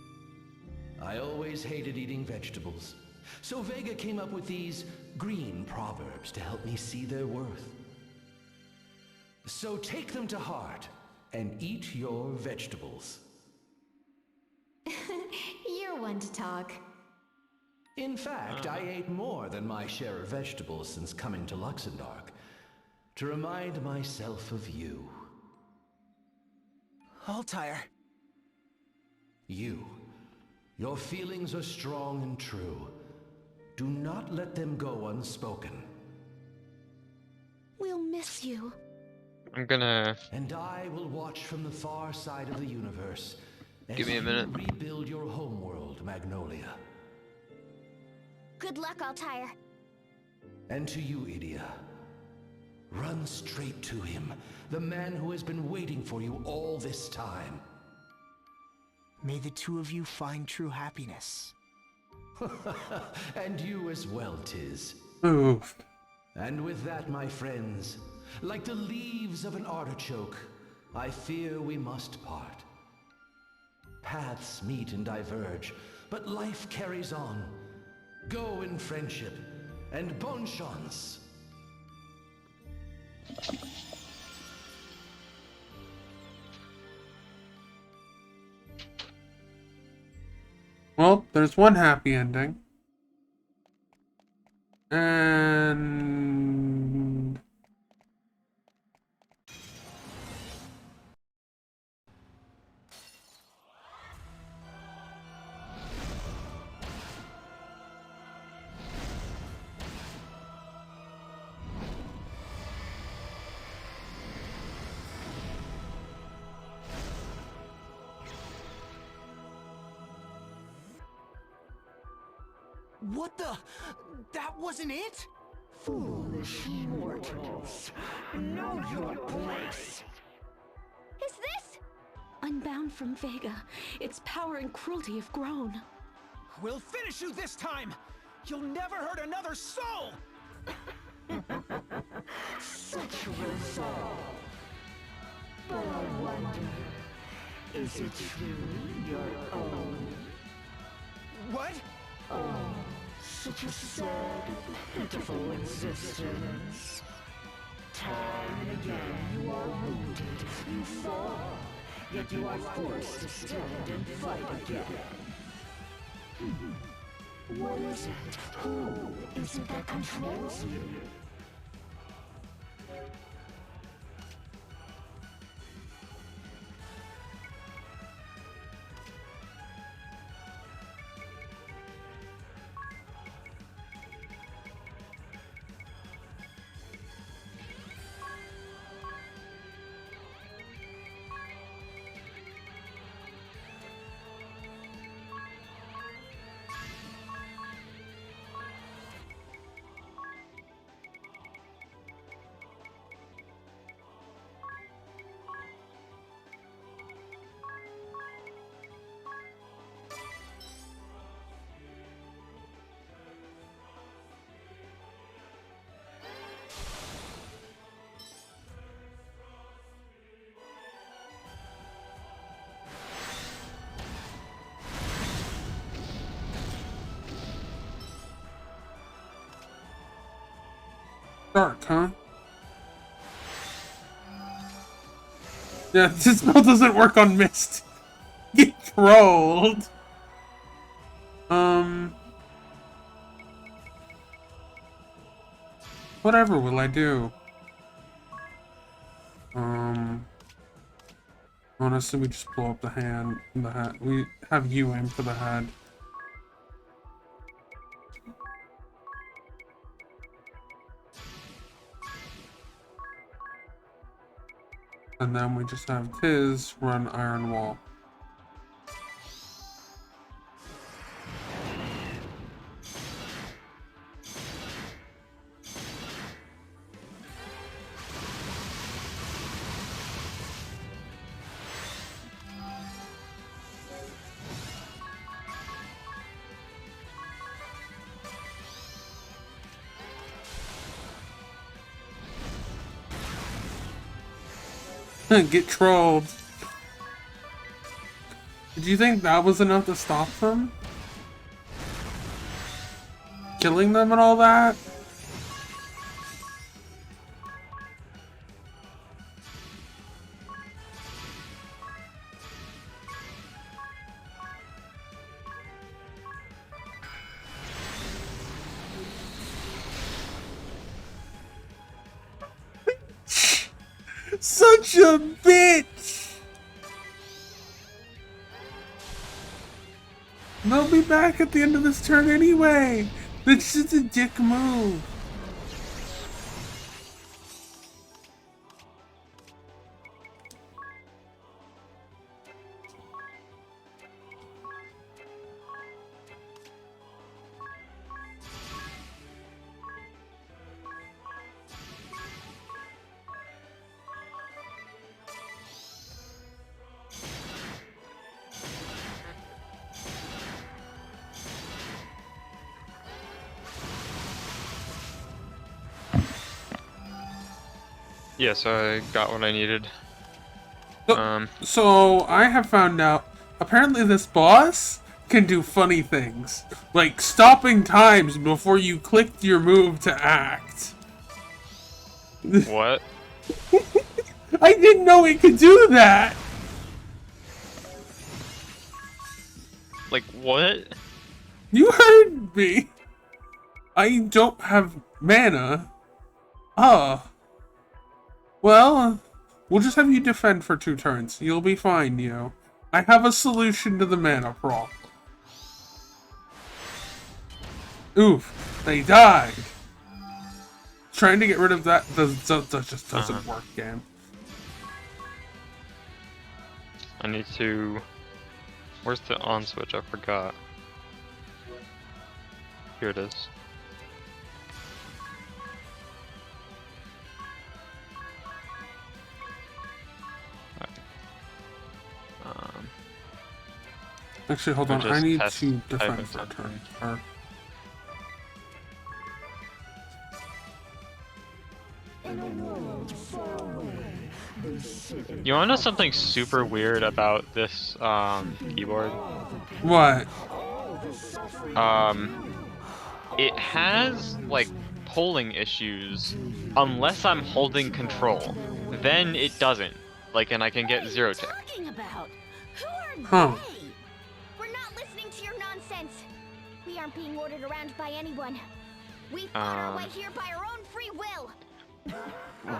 I always hated eating vegetables. So Vega came up with these green proverbs to help me see their worth. So take them to heart and eat your vegetables. You're one to talk. In fact, I ate more than my share of vegetables since coming to Luxembourg, to remind myself of you. Altair. You. Your feelings are strong and true. Do not let them go unspoken. We'll miss you. I'm gonna... And I will watch from the far side of the universe as Give me a minute. you rebuild your homeworld, Magnolia. Good luck, Altair. And to you, Idia. Run straight to him, the man who has been waiting for you all this time. May the two of you find true happiness. And you as well, Tiz. Oof. And with that, my friends, like the leaves of an artichoke, I fear we must part. Paths meet and diverge, but life carries on. Go in friendship, and bonne chance. Well, there's one happy ending. And... What the? That wasn't it? Foolish mortals. Know your place. Is this? Unbound from Vega, its power and cruelty have grown. We'll finish you this time! You'll never hurt another soul! Such resolve. But I wonder, is it truly your own? What? Oh, such a sad, pitiful existence. Time and again you are wounded, you fall, yet you are forced to stand and fight again. What is it? Who is it that controls you? Dark, huh? Yeah, this spell doesn't work on mist. Get trolled. Whatever will I do? Honestly, we just blow up the hand. The hat. We have you aim for the head. And then we just have Tiz run Iron Wall. Get trolled. Did you think that was enough to stop them? Killing them and all that? Such a bitch! They'll be back at the end of this turn anyway! That's just a dick move. Yeah, so I got what I needed. So I have found out, apparently this boss can do funny things. Like stopping times before you clicked your move to act. What? I didn't know it could do that! Like, what? You heard me! I don't have mana. Oh. Well, we'll just have you defend for 2 turns. You'll be fine, Neo. I have a solution to the mana problem. Oof, they died. Trying to get rid of that just doesn't work, game. I need to... Where's the on switch? I forgot. Here it is. Actually, hold on. I just need test to type defend of for a turn. something. You wanna know something super weird about this keyboard? What? It has like polling issues unless I'm holding control. Then it doesn't. Like, and I can get 0 tick. Talking about? Who are Huh. they? We're not listening to your nonsense. We aren't being ordered around by anyone. We fought our way here by our own free will.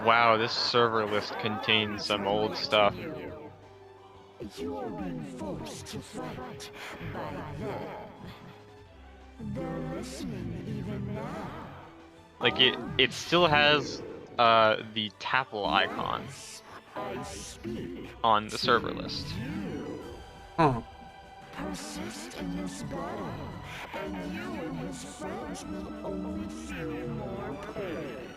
Wow, this server list contains some old stuff. You are being forced to fight by them. They're listening even now. Like it still has the Tapple icon on the server list. Huh. Persist in this battle, and you and his friends will only feel more pain.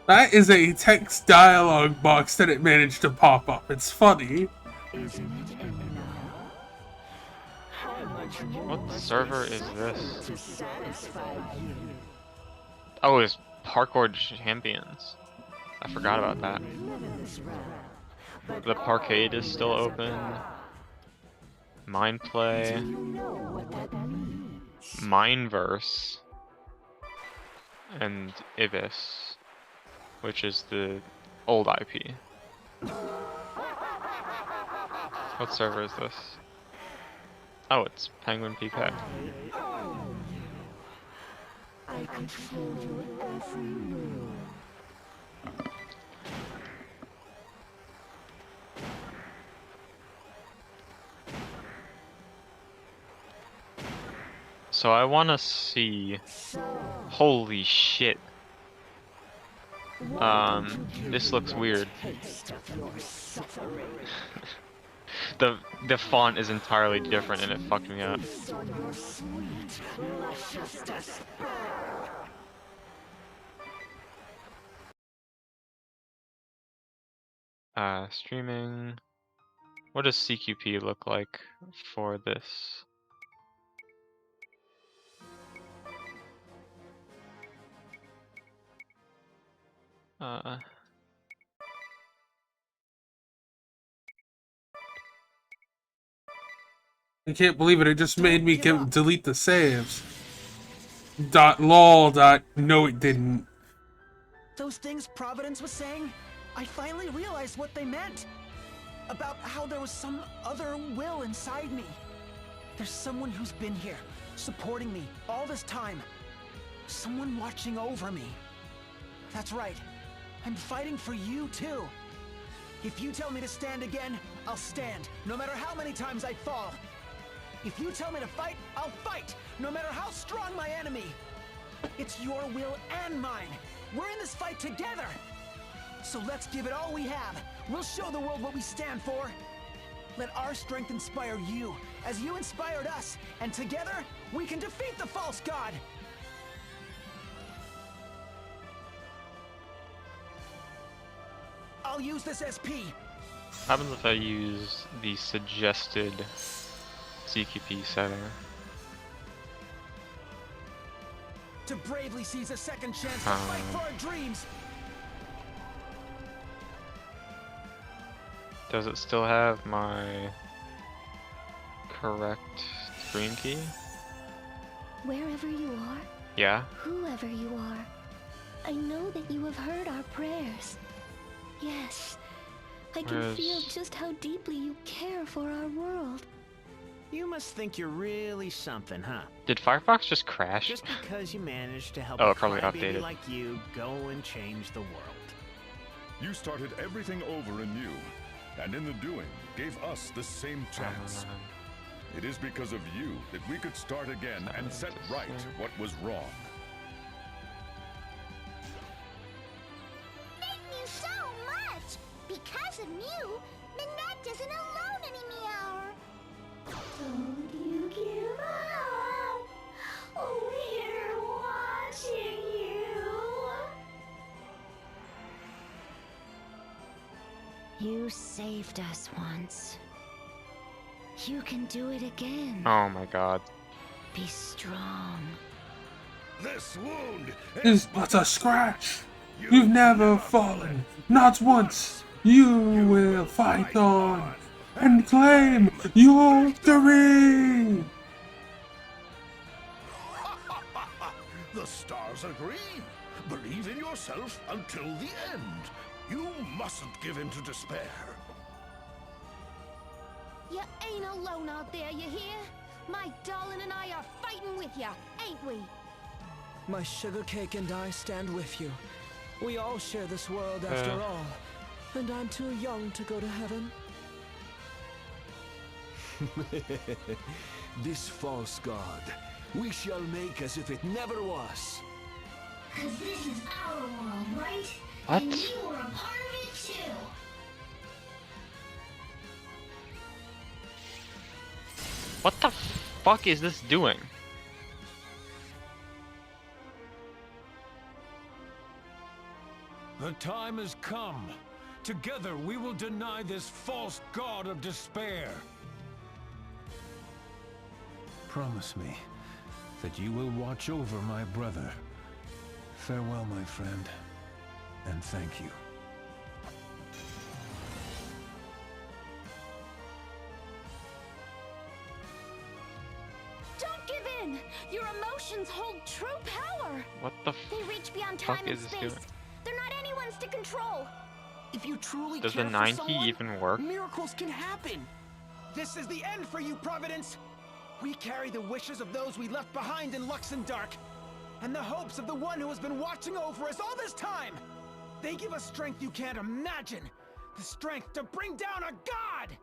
That is a text dialogue box that it managed to pop up. It's funny. Isn't it enough? How much more What server is this? to satisfy you? Oh, it's Parkour Champions. I forgot about that. The Parkade is still open. Mindplay. Mineverse. And Ibis, which is the old IP. What server is this? Oh, it's Penguin PK. I control your every move. So I wanna see. Holy shit. This looks weird. The font is entirely different and it fucked me up. Streaming. What does CQP look like for this? I can't believe it. It just made me give up. delete the saves. .lol. No, it didn't. Those things Providence was saying, I finally realized what they meant. About how there was some other will inside me. There's someone who's been here, supporting me all this time. Someone watching over me. That's right. I'm fighting for you too. If you tell me to stand again, I'll stand, no matter how many times I fall. If you tell me to fight, I'll fight, no matter how strong my enemy. It's your will and mine. We're in this fight together. So let's give it all we have. We'll show the world what we stand for. Let our strength inspire you, as you inspired us, and together, we can defeat the false god. I'll use this SP. What happens if I use the suggested CQP setting? To bravely seize a second chance to fight for our dreams. Does it still have my correct screen key? Wherever you are, Yeah? whoever you are, I know that you have heard our prayers. Yes, I can feel Where's- just how deeply you care for our world. You must think you're really something, huh? Did Firefox just crash? Just because you managed to help Oh, a it probably crybaby updated. like you go and change the world. You started everything over anew, and in the doing, gave us the same chance. It is because of you that we could start again and set right what was wrong. Thank you so much! Because of you, Minette isn't alone anymore! Don't you give up! We're watching you! You saved us once. You can do it again. Oh my god. Be strong. This wound Is but a scratch. You've never fallen, not once. You will fight on and claim your victory. The stars agree. Believe in yourself until the end. You mustn't give in to despair. You ain't alone out there, you hear? My darling and I are fighting with you, ain't we? My sugar cake and I stand with you. We all share this world after all. And I'm too young to go to heaven. This false god, we shall make as if it never was. Cause this is our world, right? What? And you were a part of it too. What the fuck is this doing? The time has come. Together we will deny this false god of despair. Promise me that you will watch over my brother. Farewell, my friend, and thank you. Don't give in! Your emotions hold true power! What the They reach beyond fuck time and is this space. doing? They're not anyone's to control. If you truly Does care the for 9 key someone, even work? miracles can happen. This is the end for you, Providence. We carry the wishes of those we left behind in Luxendark, and the hopes of the one who has been watching over us all this time. They give us strength you can't imagine. The strength to bring down a god!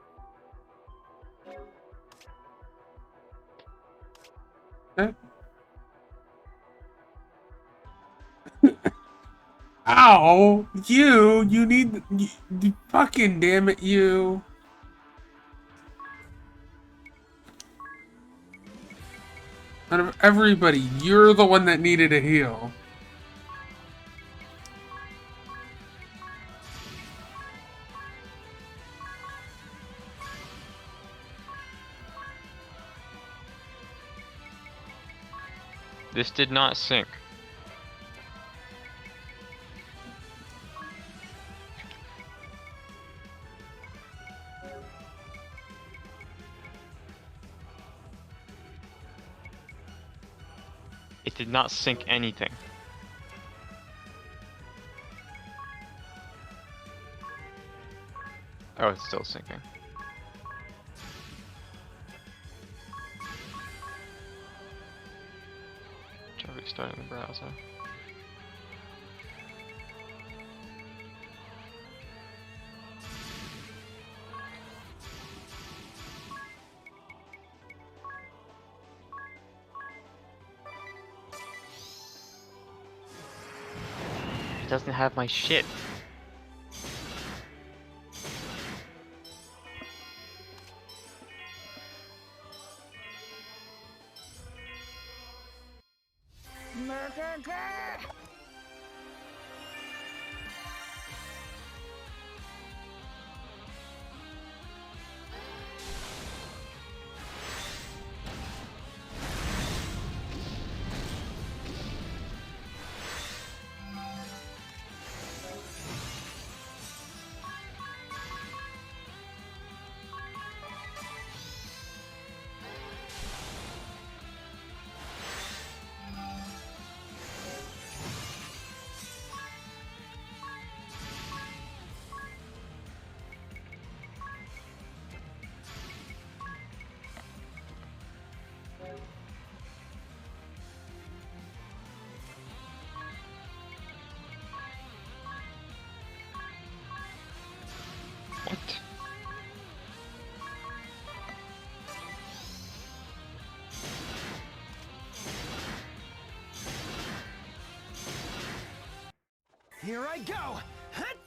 Ow! You need... fucking damn it, you. Out of everybody, you're the one that needed a heal. This did not sync. It did not sink anything. Oh, it's still sinking. Try restarting the browser. It doesn't have my shit. What? Here I go! Hut!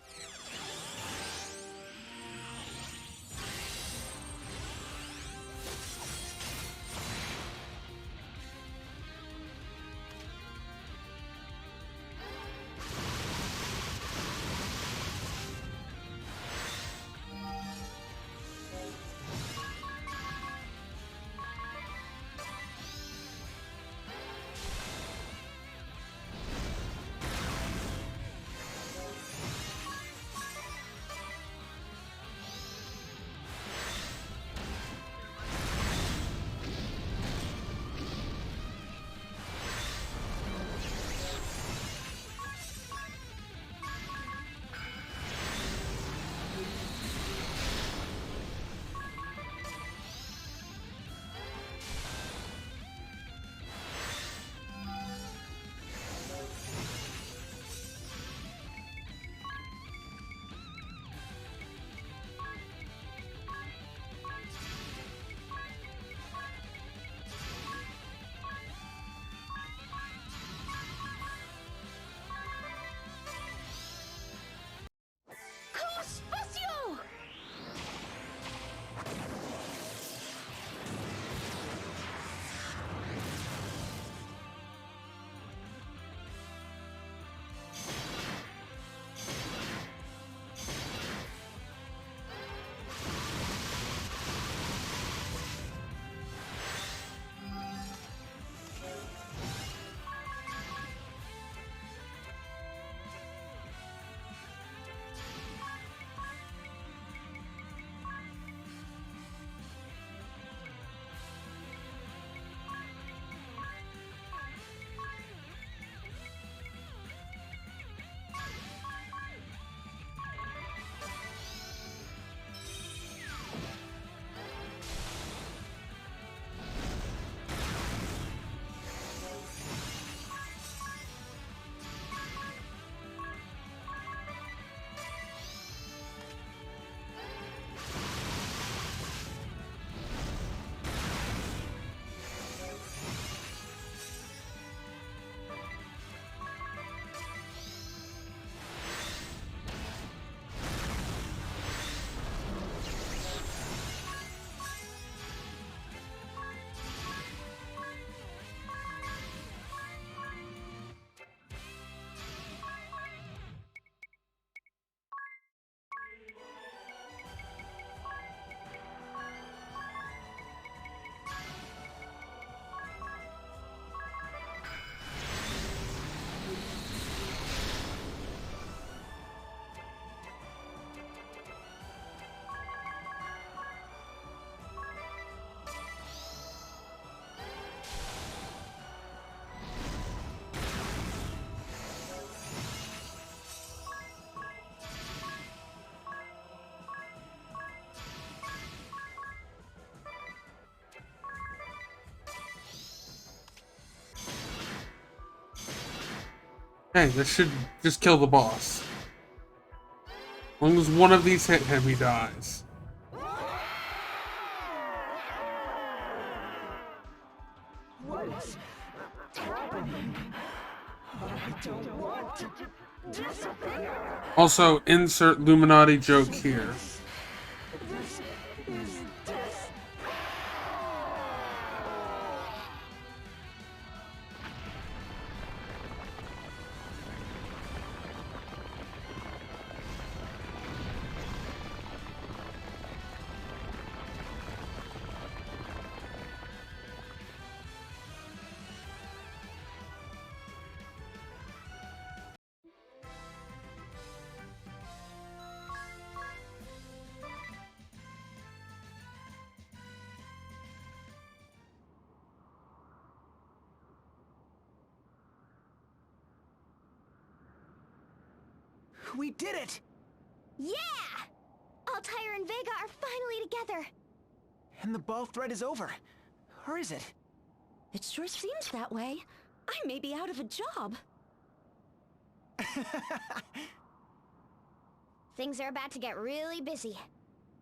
Hey, this should just kill the boss. As long as one of these hit him, he dies. What is happening? I don't want to disappear. Also, insert Illuminati joke here. This is death. We did it! Yeah! Altair and Vega are finally together. And the ball thread is over. Or is it? It sure seems that way. I may be out of a job. Things are about to get really busy.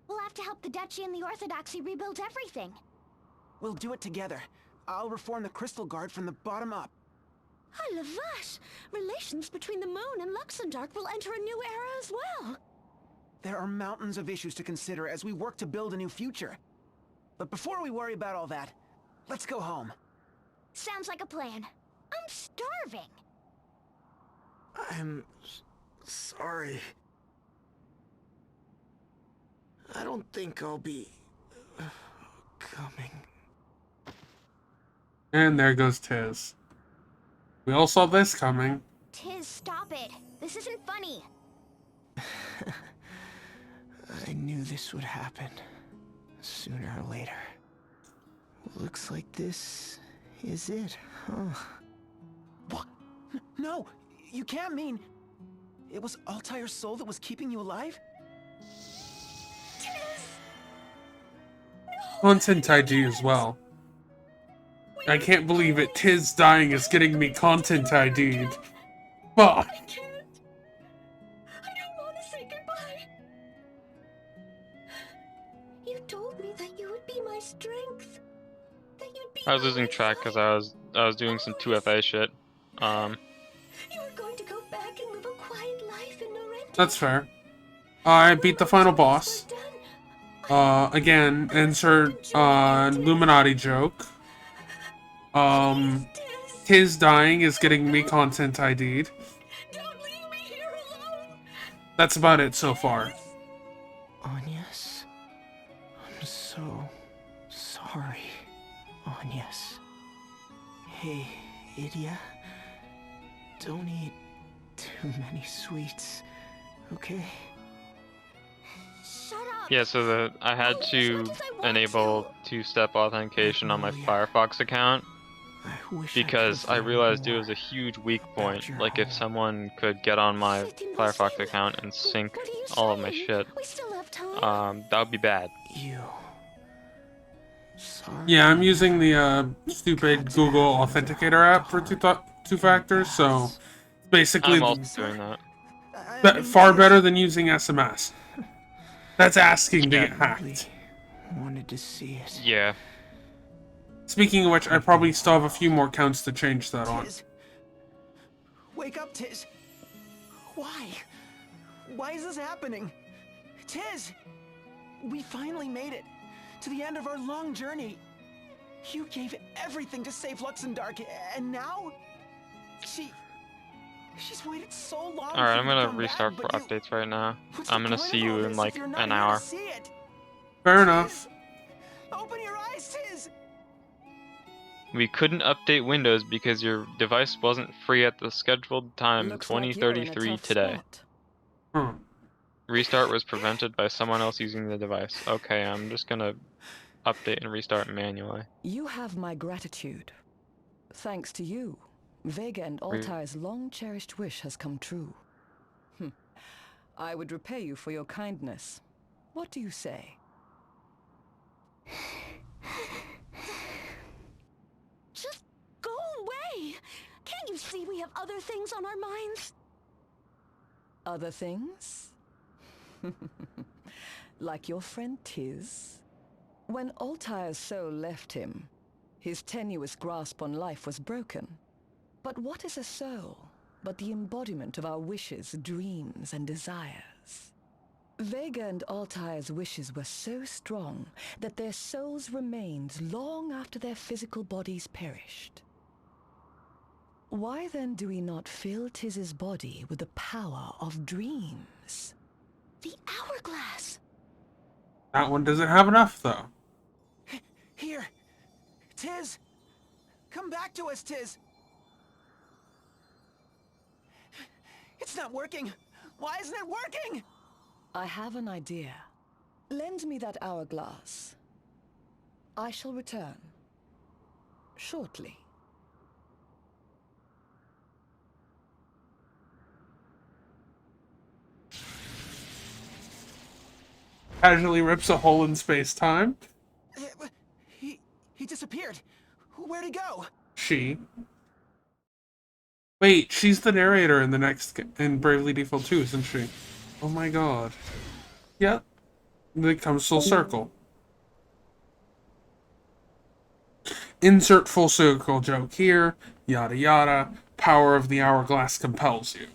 We'll have to help the Duchy and the Orthodoxy rebuild everything. We'll do it together. I'll reform the Crystal Guard from the bottom up. Oh, la vache! Relations between the Moon and Luxemdark will enter a new era as well. There are mountains of issues to consider as we work to build a new future. But before we worry about all that, let's go home. Sounds like a plan. I'm starving. I'm sorry. I don't think I'll be coming. And there goes Tiz. We all saw this coming. Tiz, stop it. This isn't funny. I knew this would happen. Sooner or later. Looks like this is it, huh? What? No! You can't mean... It was Altair's soul that was keeping you alive? Content ID as well. I can't believe it. Tiz dying is getting me content ID'd. Fuck. I can't. I don't want to say goodbye. You told me that you would be my strength. That you'd be I was losing track because I was doing some 2FA shit. You were going to go back and live a quiet life in Norenti. That's fair. I beat the final boss. Again, insert Illuminati joke. Tiz dying is getting me content ID'd. Don't leave me here alone. That's about it so far. Agnes? I'm so sorry, Agnes. Hey, Idia. Don't eat too many sweets, okay? Shut up. Yeah, so I had to enable two-step authentication on my Firefox account because I realized it was a huge weak point. Like if someone could get on my Firefox account and sync all of my shit, We still have time. that would be bad. You. Sorry. Yeah, I'm using the stupid Google Authenticator app for two factors, so basically I'm also doing that. far better than using SMS. That's asking to get hacked. Wanted to see it. Yeah. Speaking of which, I probably still have a few more counts to change that on. Tiz. Wake up, Tiz. Why? Why is this happening? Tiz! We finally made it. To the end of our long journey. You gave everything to save Luxemdark, and now... She's waited so long. Alright, I'm for you to gonna come restart back, for but you- updates right now. What's the I'm gonna point see of all you in this like if you're not an here to hour. see it? Fair enough. Open your eyes, Tiz! We couldn't update Windows because your device wasn't free at the scheduled time, Looks like you're in a 2033 tough today. spot. Huh. Restart was prevented by someone else using the device. Okay, I'm just gonna update and restart manually. You have my gratitude. Thanks to you, Vega and Altair's long-cherished wish has come true. I would repay you for your kindness. What do you say? Just go away. Can't you see we have other things on our minds? Other things? Like your friend Tiz? When Altair's soul left him, his tenuous grasp on life was broken. But what is a soul but the embodiment of our wishes, dreams, and desires? Vega and Altair's wishes were so strong that their souls remained long after their physical bodies perished. Why then do we not fill Tiz's body with the power of dreams? The hourglass! That one doesn't have enough, though. Here! Tiz! Come back to us, Tiz! It's not working! Why isn't it working? I have an idea. Lend me that hourglass. I shall return. Shortly. Casually rips a hole in space-time. He disappeared. Where'd he go? She. Wait, she's the narrator in the next in Bravely Default 2, isn't she? Oh my god. Yep. It comes full circle. Insert full circle joke here. Yada yada. Power of the hourglass compels you.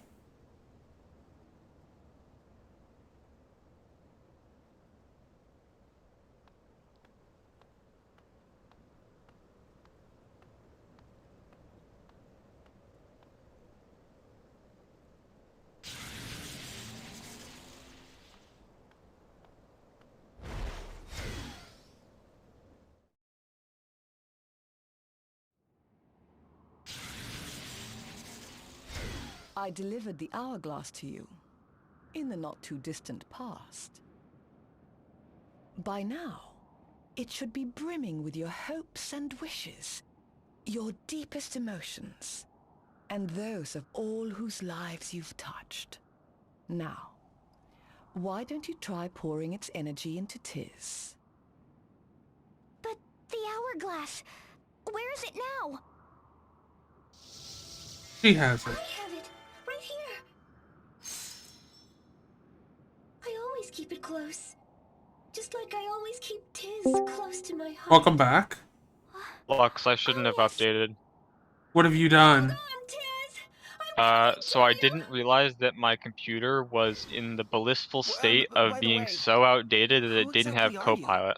I delivered the hourglass to you, in the not-too-distant past. By now, it should be brimming with your hopes and wishes, your deepest emotions, and those of all whose lives you've touched. Now, why don't you try pouring its energy into Tiz? But the hourglass, where is it now? She has it. I have it, right here. I always keep it close. Just like I always keep Tiz close to my heart. Welcome back. Lux, I shouldn't have updated. What have you done? So I didn't realize that my computer was in the blissful state by of the being way, so outdated that it who didn't exactly have are you? Copilot.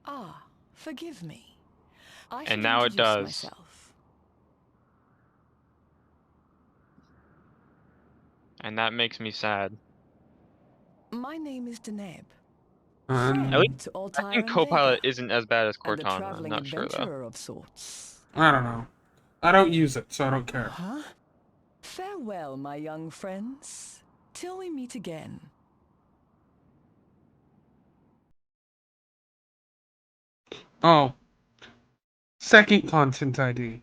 Ah, forgive me. I And should now it introduce does. myself. And that makes me sad. My name is Deneb. At least, Friend to I Altair think and Copilot Vega, isn't as bad as and a Cortana. I'm traveling not sure though. adventurer of sorts. I don't know. I don't use it, so I don't care. Huh? Farewell, my young friends. Till we meet again. Oh. Second content ID.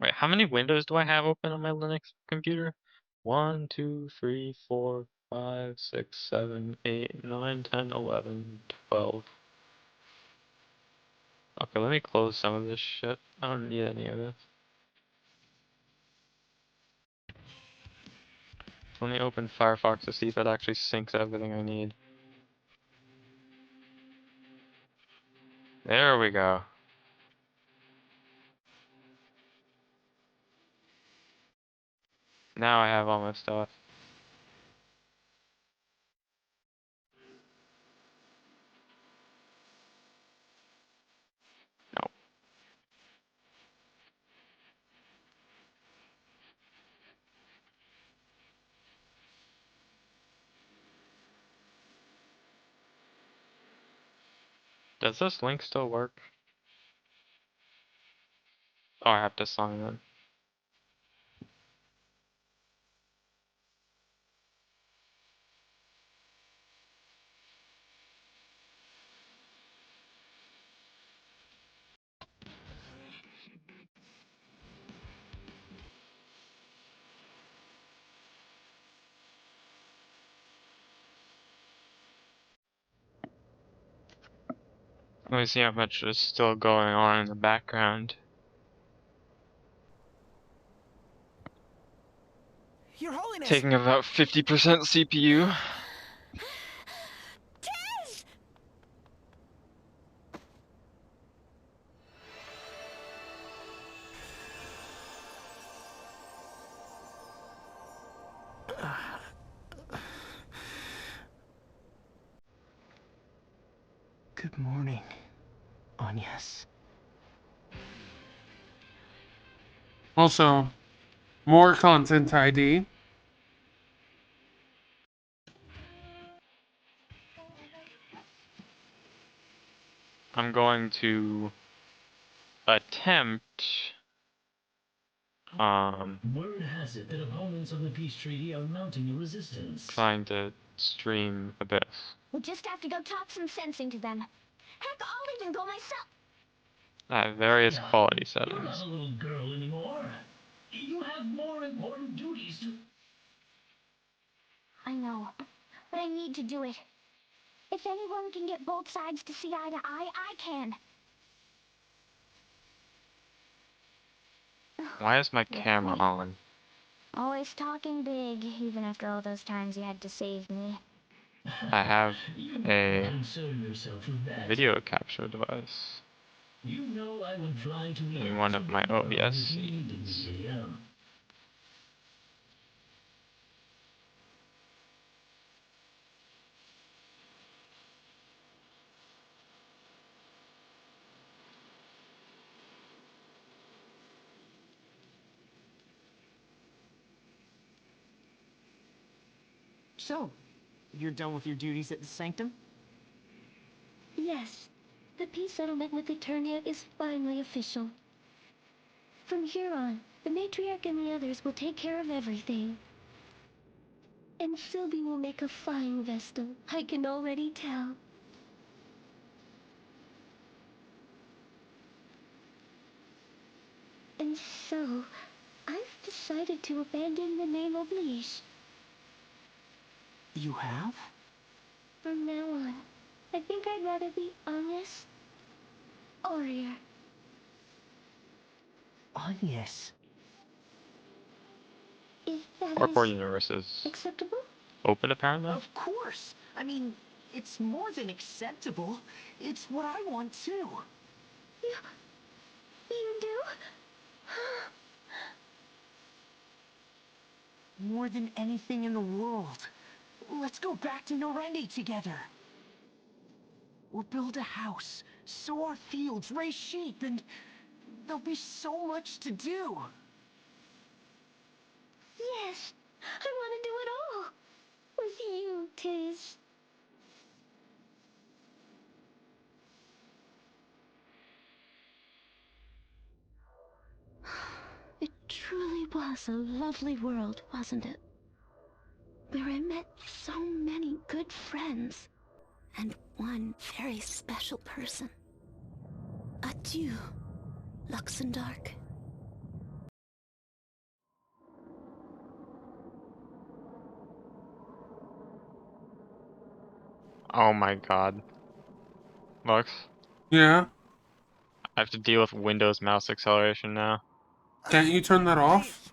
Wait, how many windows do I have open on my Linux computer? 1, 2, 3, 4, 5, 6, 7, 8, 9, 10, 11, 12. Okay, let me close some of this shit. I don't need any of this. Let me open Firefox to see if it actually syncs everything I need. There we go. Now I have all my stuff. No. Does this link still work? Oh, I have to sign in. Let me see how much is still going on in the background. Dennis! Taking about 50% CPU. Tess! Good morning, Agnes. Also, more content ID. I'm going to attempt Word has it that opponents of the peace treaty are mounting a resistance. trying to stream Abyss. We'll just have to go talk some sense into them. Heck, I'll even go myself. I have various quality You're not settings. a little girl anymore. You have more important duties to... I know, but I need to do it. If anyone can get both sides to see eye to eye, I can. Why is my camera on? Always talking big, even after all those times you had to save me. I have a Concern yourself with that. video capture device You know I would fly to the in one of my OBS if you needed me, scenes. Gideon. So, you're done with your duties at the Sanctum? Yes, the peace settlement with Eternia is finally official. From here on, the Matriarch and the others will take care of everything. And Sylvie will make a fine Vestal, I can already tell. And so, I've decided to abandon the name Oblige. You have? From now on, I think I'd rather be Agnes Aurier. Agnes. If that Hardcore is Universe is acceptable? open apparently? Of course. I mean, it's more than acceptable. It's what I want too. You do? More than anything in the world. Let's go back to Norendi together. We'll build a house, sow our fields, raise sheep, and there'll be so much to do. Yes, I want to do it all. With you, Tiz. It truly was a lovely world, wasn't it? Where I met so many good friends. And one very special person. Adieu, Luxendark. Oh my god. Lux, Yeah? I have to deal with Windows mouse acceleration now. Can't you turn that off?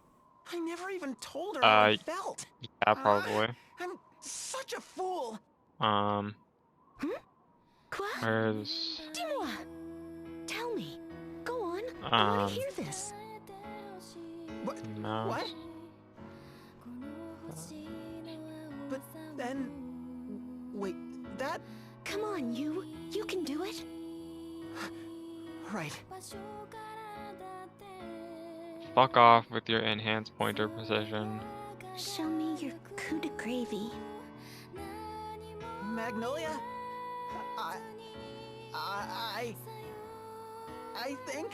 I never even told her how I Uh, felt. Yeah, probably. I'm such a fool. Where's... Dis-moi. Tell me. Go on. I want to hear this. mouse? What? But then... Wait, that... Come on, you. You can do it. Right. Fuck off with your enhanced pointer precision. Show me your coup de gravy. Magnolia? I think...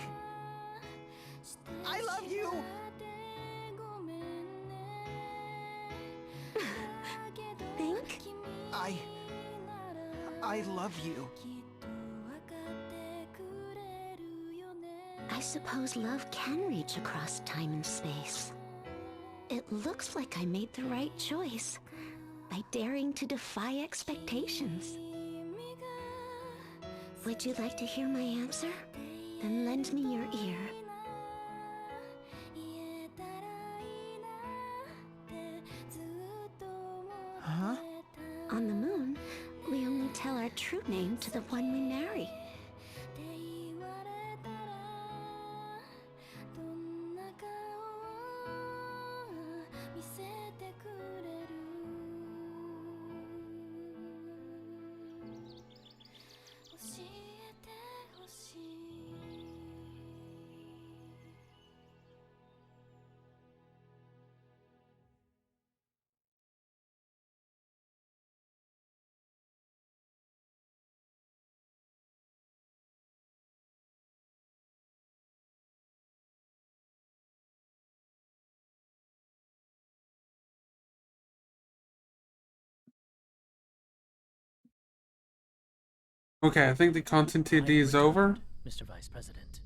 I love you! Think? I love you. I suppose love can reach across time and space. It looks like I made the right choice by daring to defy expectations. Would you like to hear my answer? Then lend me your ear. to the one we marry. Okay, I think the continuity is over. Mr. Vice President.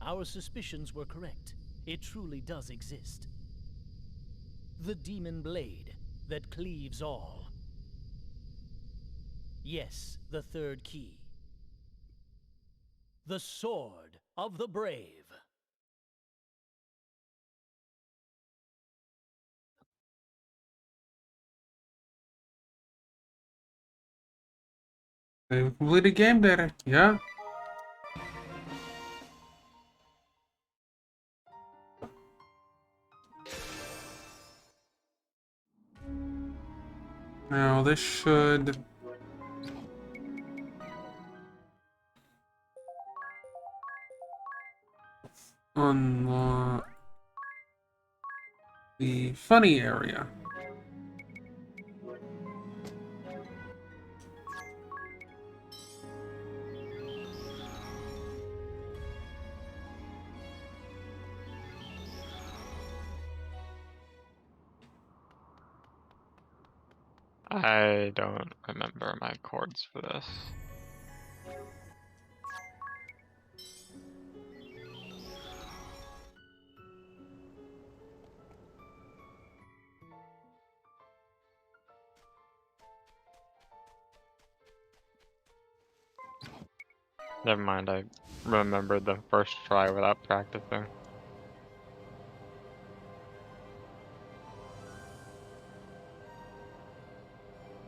Our suspicions were correct. It truly does exist. The demon blade that cleaves all. Yes, the third key. The Sword of the Brave. They've completed game data. Yeah. Now this should unlock the funny area. I don't remember my chords for this. Never mind, I remembered the first try without practicing.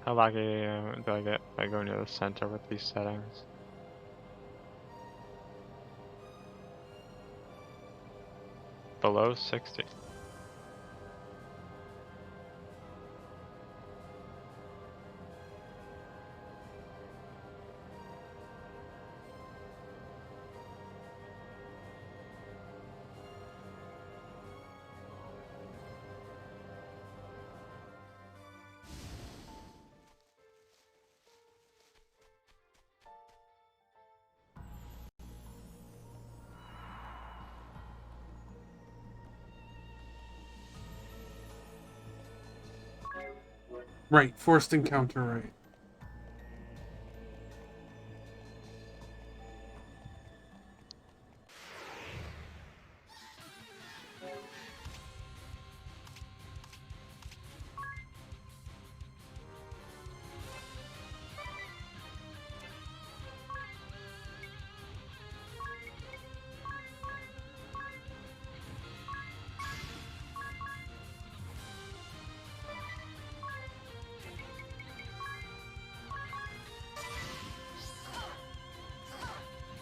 How lucky do I get by going to the center with these settings? Below 60. Right, forced encounter, right.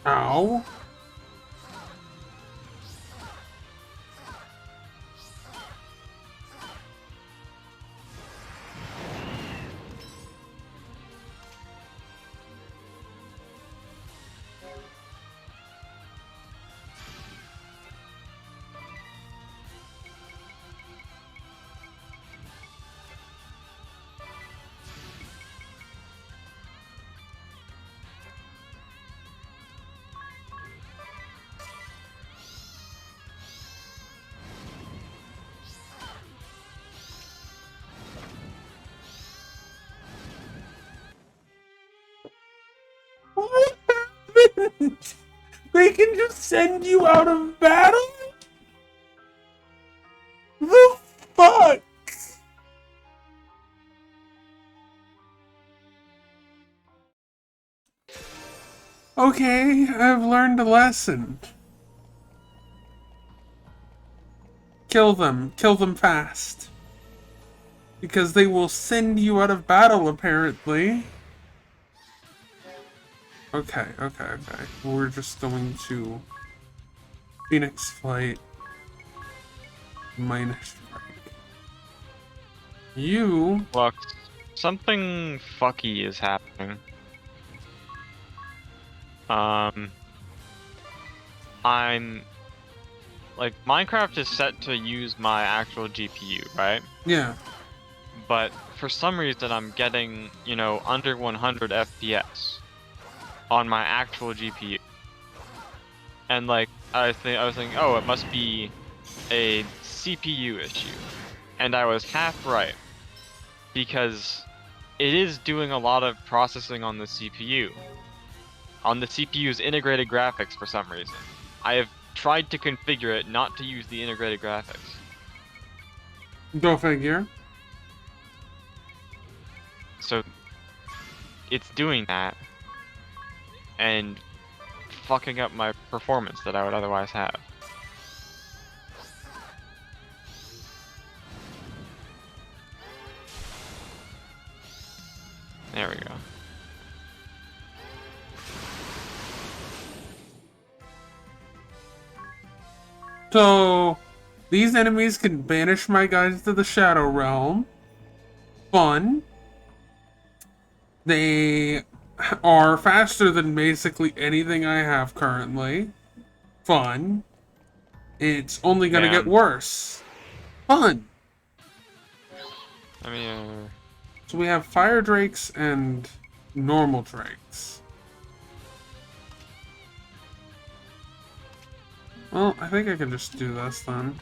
Ow. What happened? They can just send you out of battle? The fuck? Okay, I've learned a lesson. Kill them fast. Because they will send you out of battle, apparently. Okay. We're just going to Phoenix Flight minus strike. You Look, something fucky is happening. I'm like Minecraft is set to use my actual GPU, right? yeah. But for some reason I'm getting, you know, under 100 FPS on my actual GPU. And like I was thinking, oh, it must be a CPU issue. And I was half right, because it is doing a lot of processing on the CPU. On the CPU's integrated graphics for some reason. I have tried to configure it not to use the integrated graphics. Go figure. So it's doing that and fucking up my performance that I would otherwise have. There we go. So, these enemies can banish my guys to the Shadow Realm. Fun. They are faster than basically anything I have currently. Fun. It's only gonna get worse. Fun. I mean, So we have Fire Drakes and normal Drakes. Well, I think I can just do this then.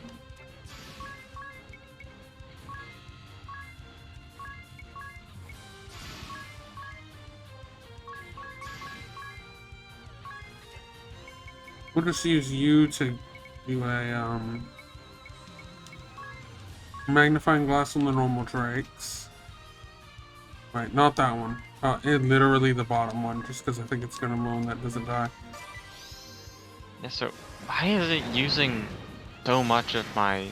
We'll just use you to do a magnifying glass on the normal Drakes. Right, not that one. Literally the bottom one, just because I think it's gonna moan that doesn't die. yeah, so why is it using so much of my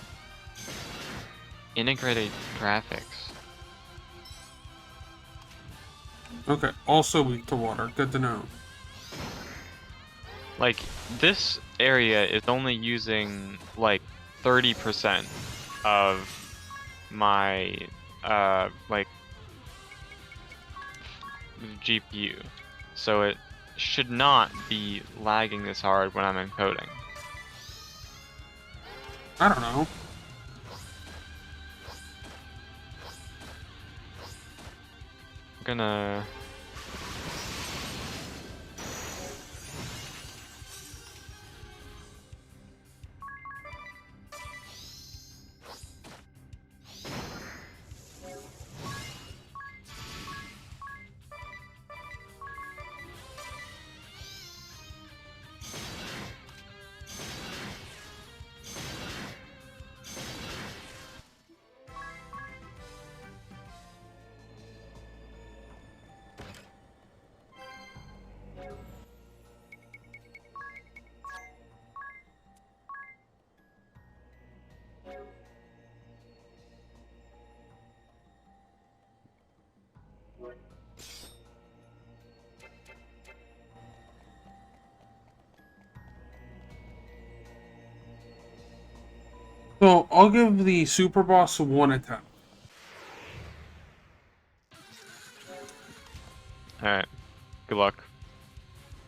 integrated graphics? Okay, also weak to water. Good to know. Like, this area is only using like 30% of my like GPU, so it should not be lagging this hard when I'm encoding. I don't know. I'm gonna So I'll give the super boss one attempt. Alright. Good luck.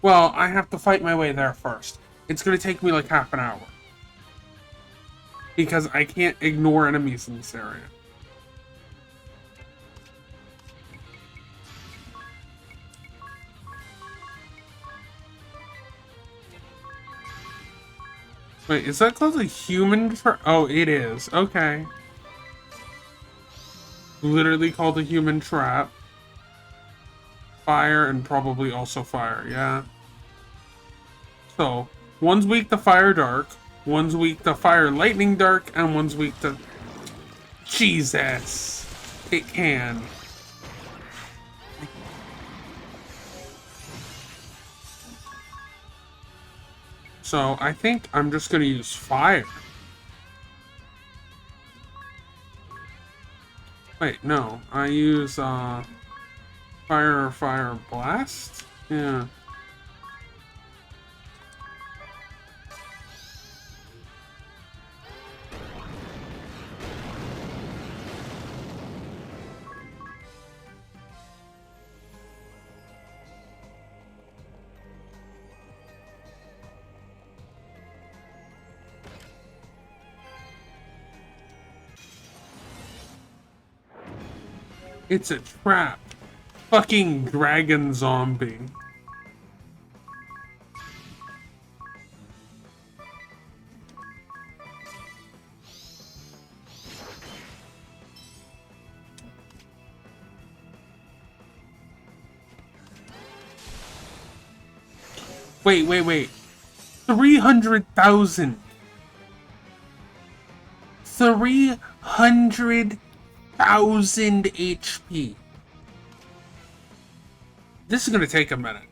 Well, I have to fight my way there first. It's gonna take me like half an hour. Because I can't ignore enemies in this area. Wait, is that called a human trap? Oh, it is. Okay. Literally called a human trap. Fire and probably also fire, yeah. So, one's weak to fire dark, one's weak to fire lightning dark, and one's weak to... Jesus! It can. So, I think I'm just gonna use fire. Wait, no. I use, fire blast? Yeah. It's a trap. Fucking dragon zombie. Wait. 300,000. 300,000 HP. This is gonna take a minute.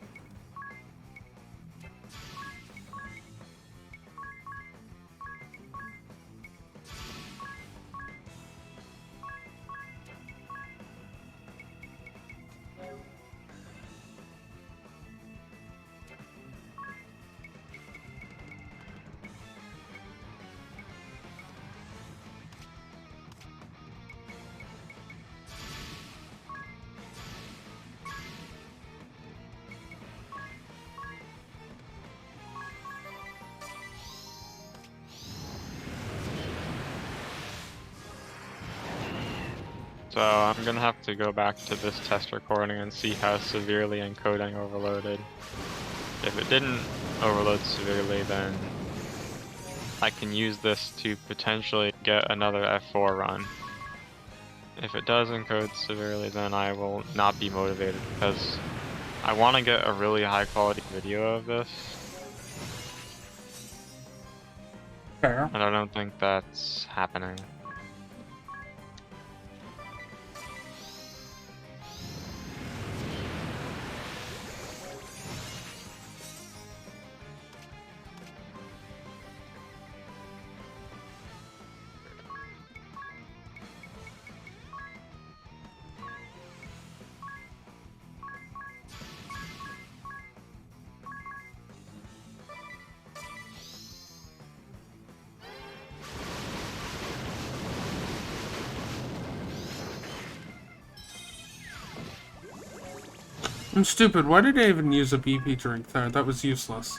So I'm gonna have to go back to this test recording and see how severely encoding overloaded. If it didn't overload severely, then I can use this to potentially get another F4 run. If it does encode severely, then I will not be motivated because I want to get a really high quality video of this. Fair. And I don't think that's happening. I'm stupid. Why did I even use a BP drink there? That was useless.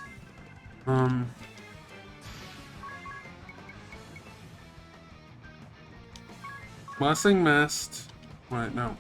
Blessing missed. Wait, no.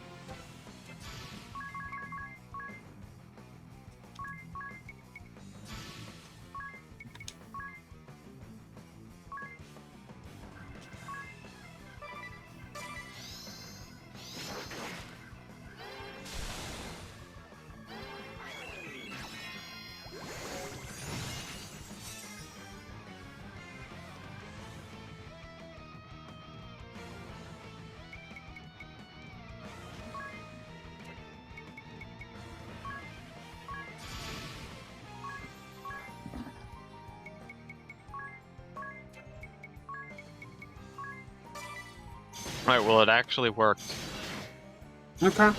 Right, well it actually worked. Okay.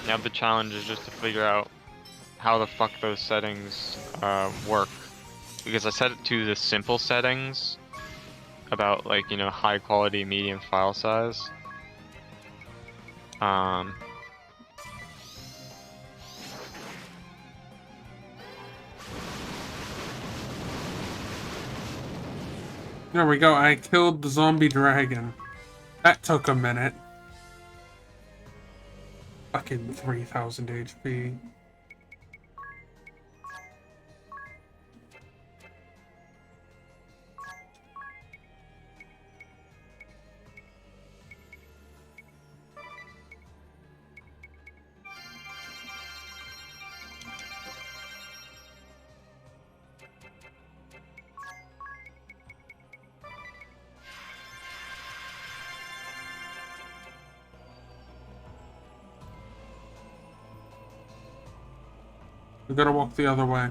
Now the challenge is just to figure out how the fuck those settings work. Because I set it to the simple settings about like, you know, high quality medium file size. There we go. I killed the zombie dragon. That took a minute. Fucking 3,000 HP. We gotta walk the other way.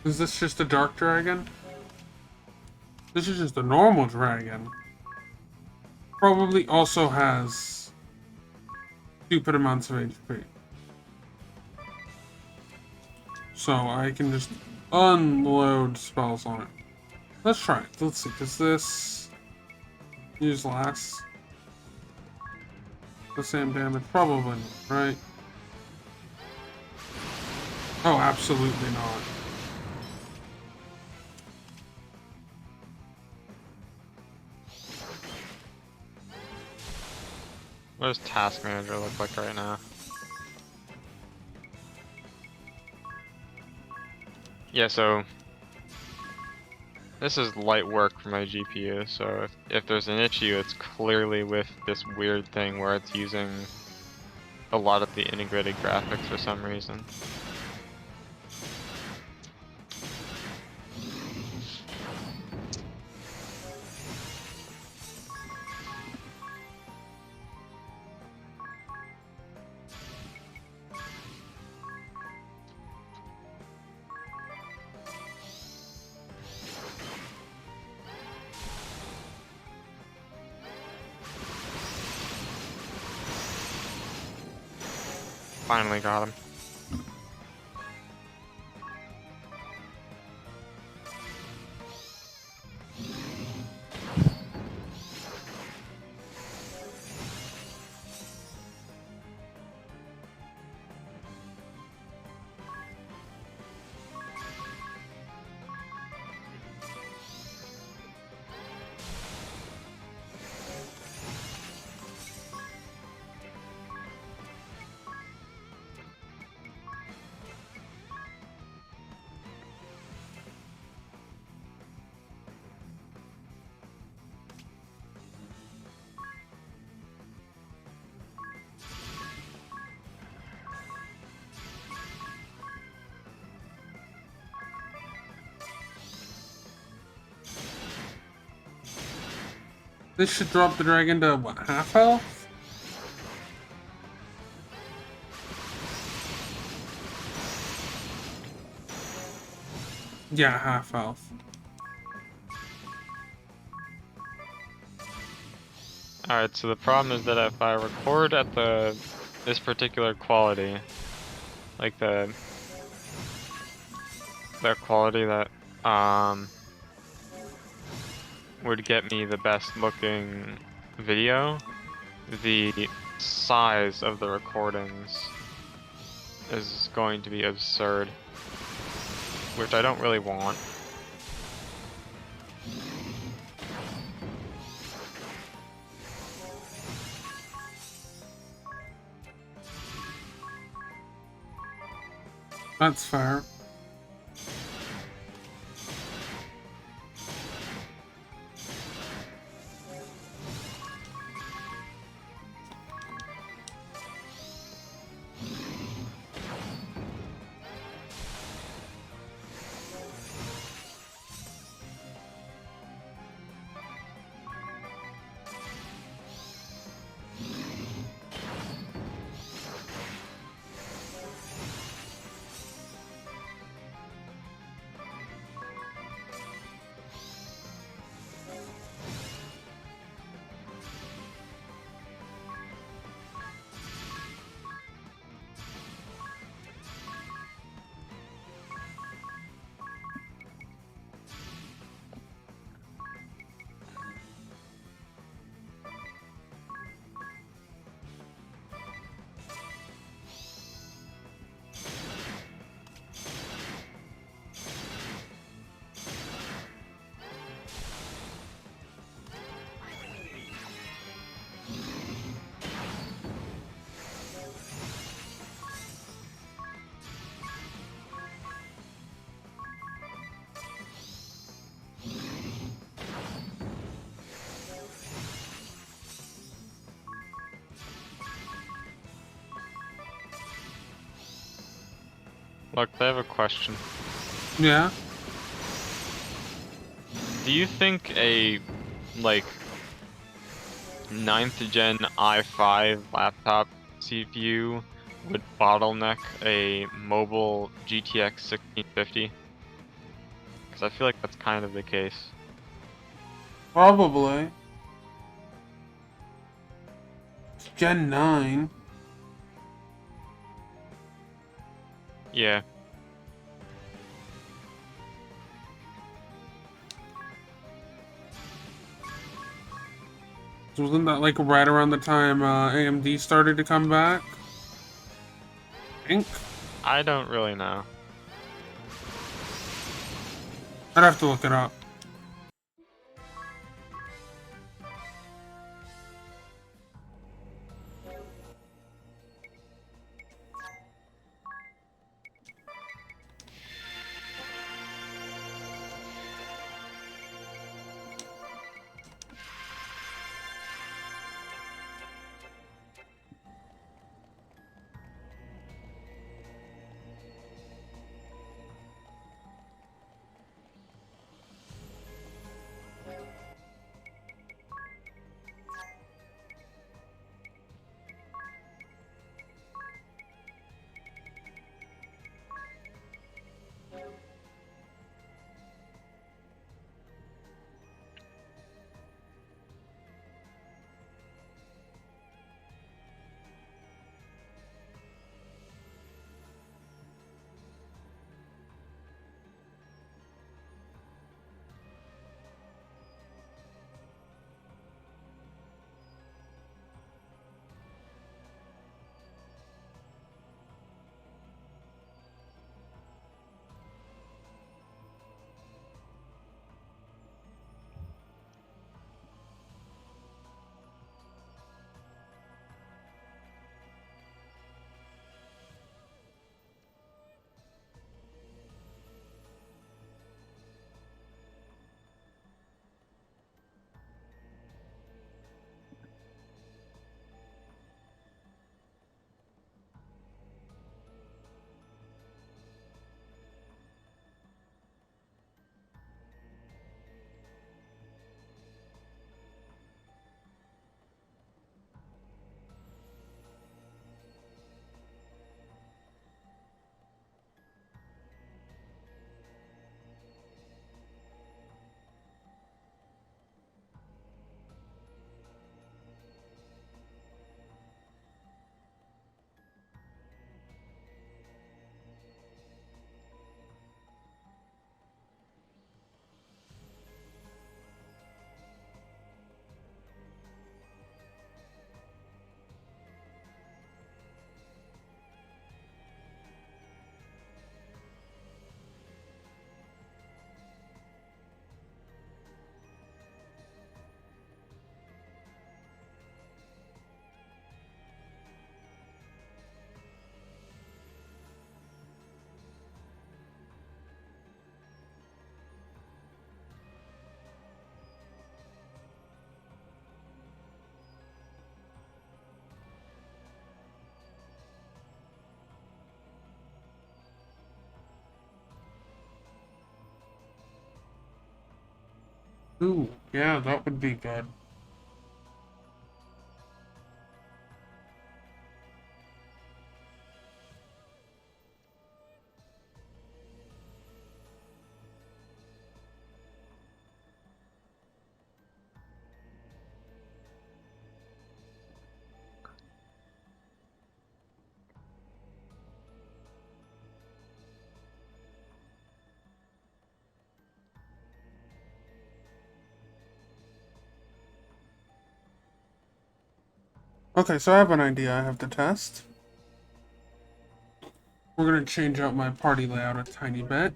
Is this just a dark dragon? This is just a normal dragon. Probably also has stupid amounts of HP. So I can just unload spells on it. Let's try it. Let's see. Does this use last? The same damage? Probably not, right? Oh, absolutely not. What does Task Manager look like right now? Yeah, so this is light work for my GPU, so if there's an issue, it's clearly with this weird thing where it's using a lot of the integrated graphics for some reason. Finally got him. This should drop the dragon to, what, half health? Yeah, half health. Alright, so the problem is that if I record at this particular quality, like the quality that would get me the best looking video, the size of the recordings is going to be absurd, which I don't really want. That's fair. Look, I have a question. Yeah? Do you think a, like, 9th gen i5 laptop CPU would bottleneck a mobile GTX 1650? I feel like that's kind of the case. Probably. It's Gen 9. Yeah. So wasn't that like right around the time AMD started to come back? I think. I don't really know. I'd have to look it up. Ooh, yeah, that would be good. Okay, so I have an idea I have to test. We're gonna change out my party layout a tiny bit.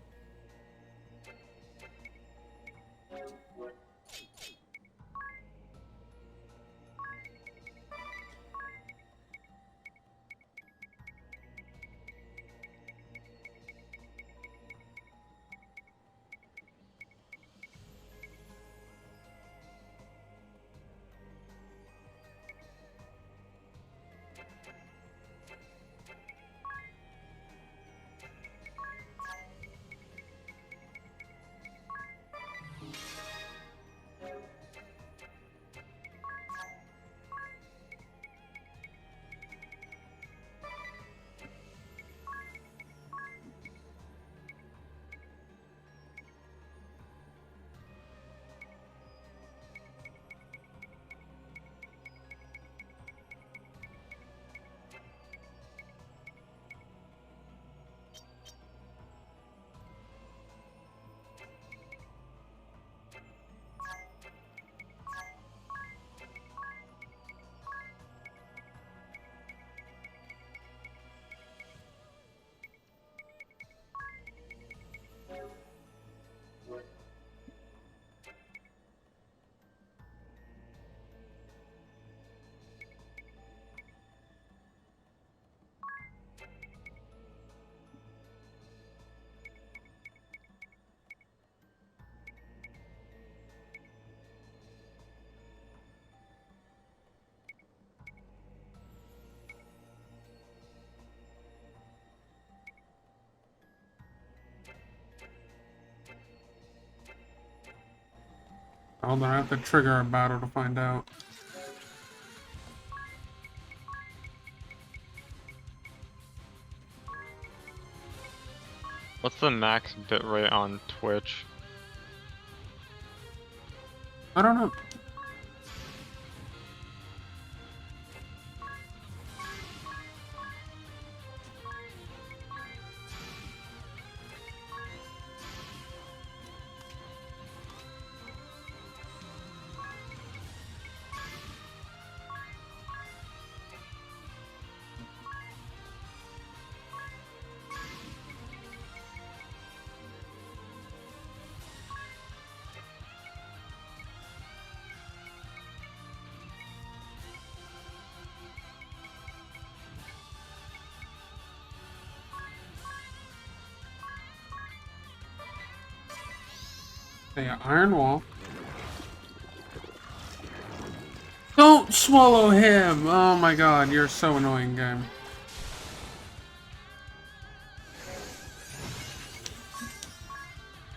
Hold on, I have to trigger a battle to find out. What's the max bitrate on Twitch? I don't know. Yeah, Iron Wall. Don't swallow him! Oh my god, you're so annoying, game.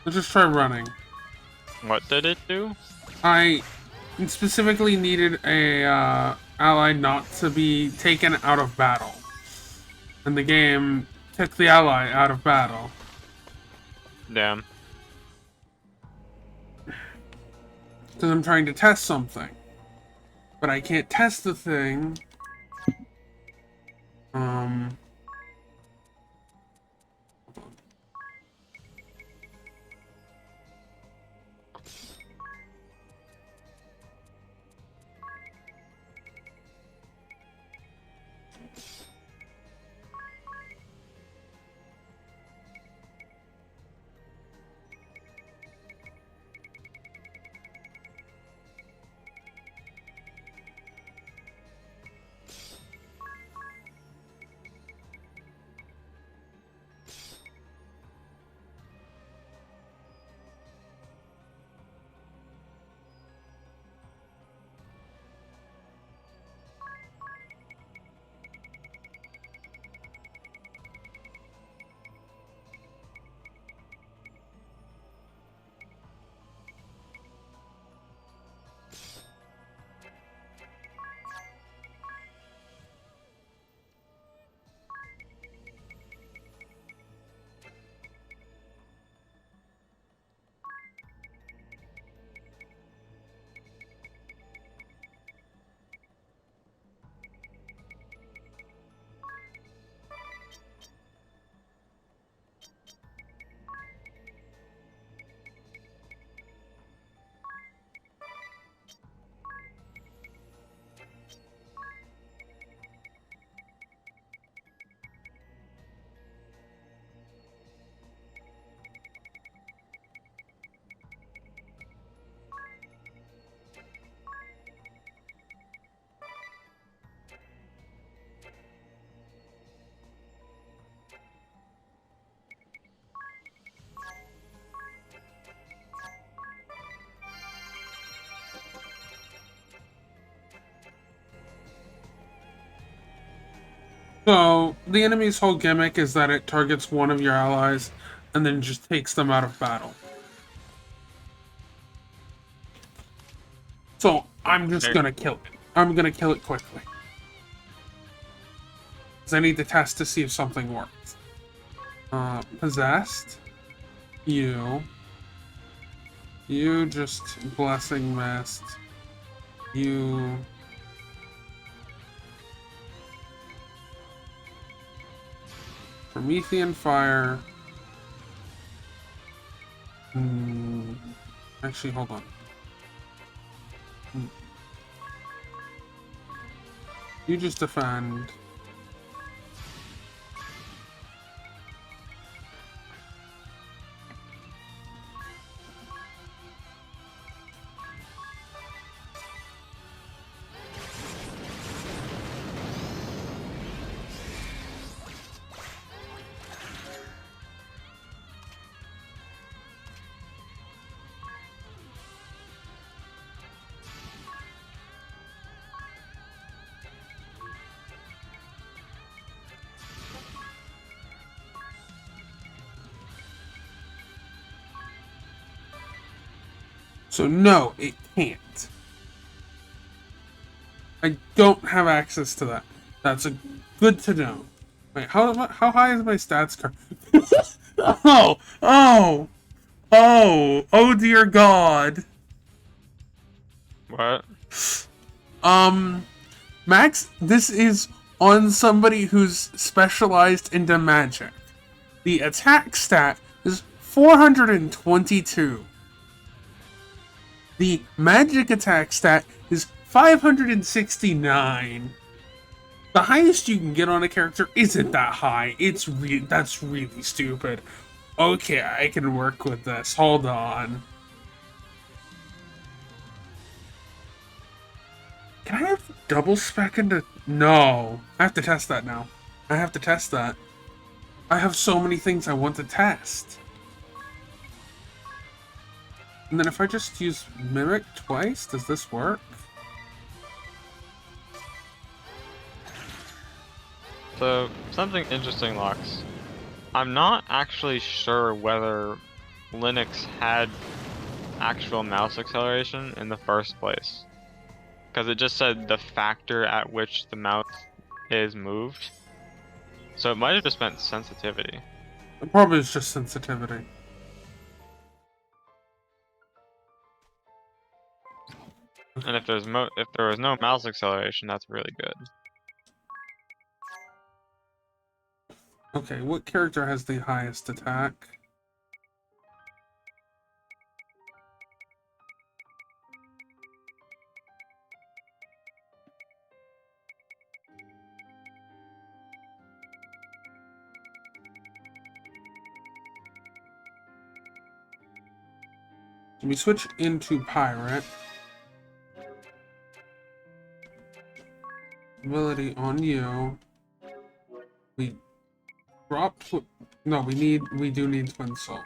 Let's just try running. What did it do? I specifically needed a ally not to be taken out of battle. And the game took the ally out of battle. Damn. Because I'm trying to test something. But I can't test the thing. So, the enemy's whole gimmick is that it targets one of your allies and then just takes them out of battle. So, I'm just gonna kill it. I'm gonna kill it quickly. Because I need to test to see if something works. Possessed. You just Blessing Mist. You... Promethean Fire. Actually, hold on. You just defend. So no, it can't. I don't have access to that. That's a good to know. Wait, how high is my stats card? Oh dear God. What? Max, this is on somebody who's specialized into magic. The attack stat is 422. The magic attack stat is 569. The highest you can get on a character isn't that high. That's really stupid. Okay, I can work with this. Hold on. Can I have double spec into... No. I have to test that now. I have to test that. I have so many things I want to test. And then if I just use Mimic twice, does this work? So, something interesting, Lux. I'm not actually sure whether Linux had actual mouse acceleration in the first place. Because it just said the factor at which the mouse is moved. So it might have just meant sensitivity. It probably is just sensitivity. And if there was no mouse acceleration, that's really good. Okay, what character has the highest attack? We switch into Pirate. Ability on you. We drop... No, we do need Twin Soul.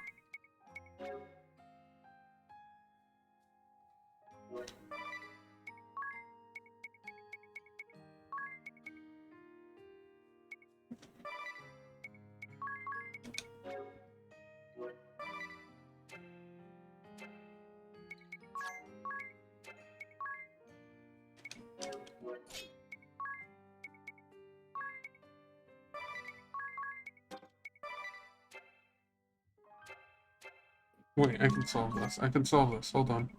Wait, I can solve this. I can solve this. Hold on.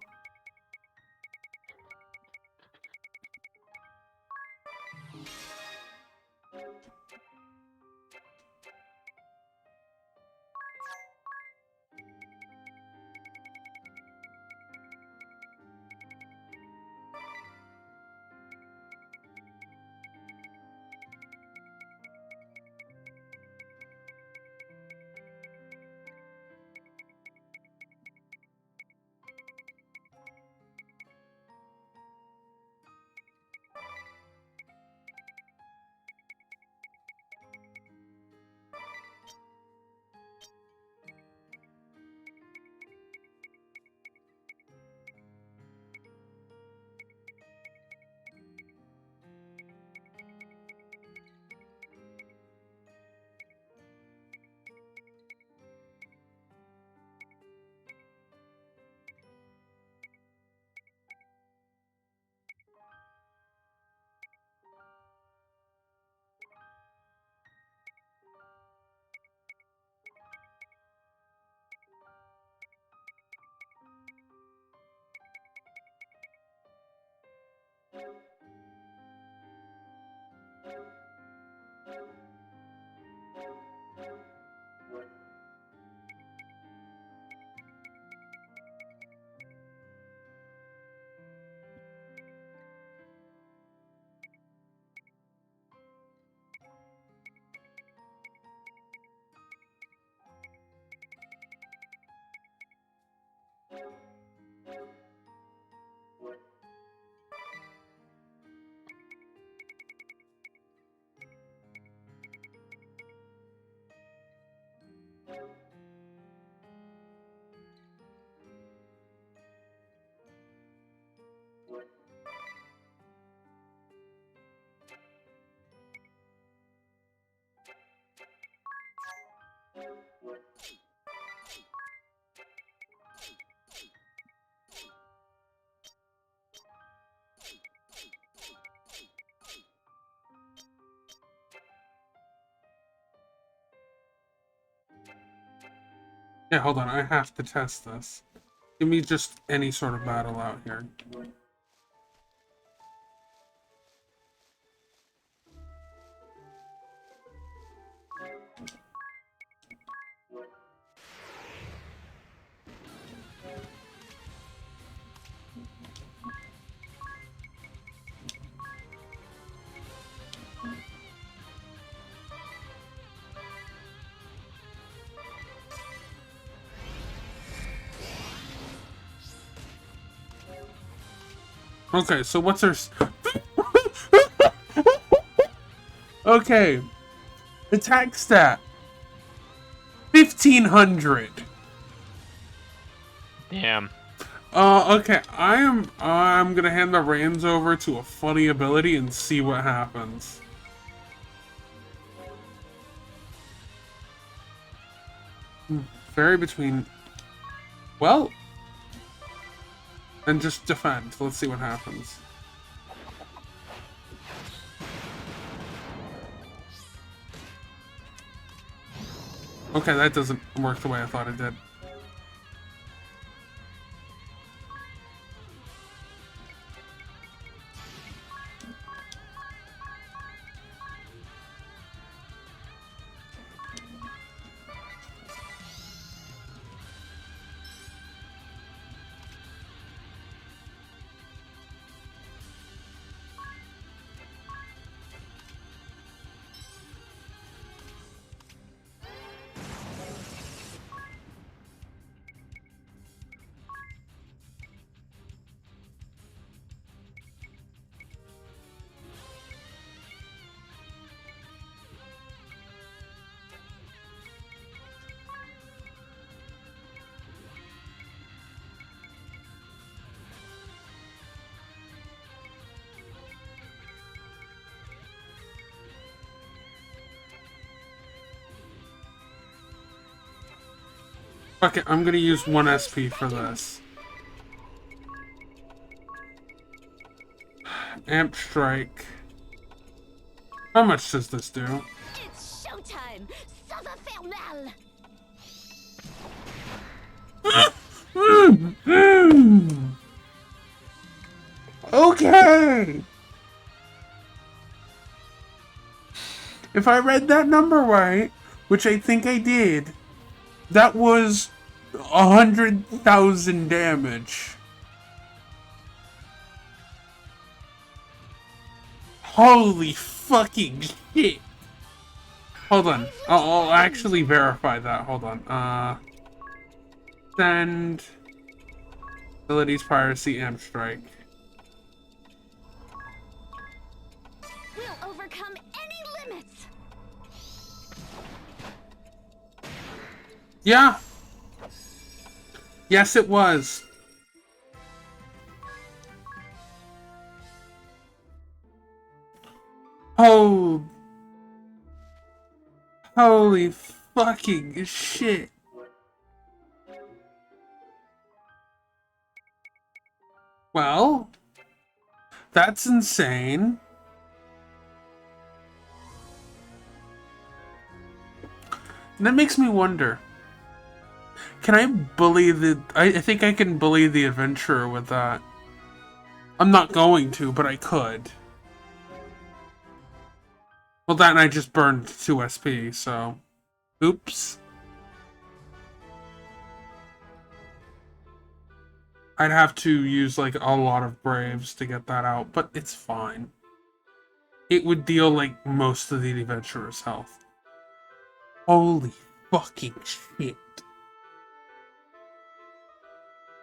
Okay, hold on. I have to test this. Give me just any sort of battle out here. Okay, so what's our... Okay. Attack stat. 1500. Damn. Okay, I'm gonna hand the reins over to a funny ability and see what happens. Vary between... Well... And just defend. Let's see what happens. Okay, that doesn't work the way I thought it did. Fuck it, I'm gonna use 1 SP for this. Amp Strike. How much does this do? It's showtime! Sauve infernal! Okay! If I read that number right, which I think I did, that was 100,000 damage. Holy fucking shit. Hold on. I'll actually verify that. Hold on. Send abilities, piracy, amp strike. We'll overcome any limits! Yeah. Yes, it was. Oh. Holy fucking shit. Well, that's insane. And that makes me wonder. Can I bully the... I think I can bully the adventurer with that. I'm not going to, but I could. Well, that and I just burned 2 SP, so... Oops. I'd have to use, like, a lot of Braves to get that out, but it's fine. It would deal, like, most of the adventurer's health. Holy fucking shit.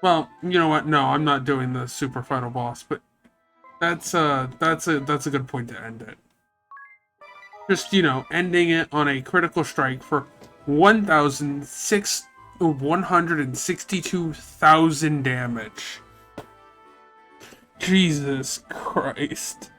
Well, you know what? No, I'm not doing the super final boss, but that's a good point to end it. Just, you know, ending it on a critical strike for 162,000 damage. Jesus Christ.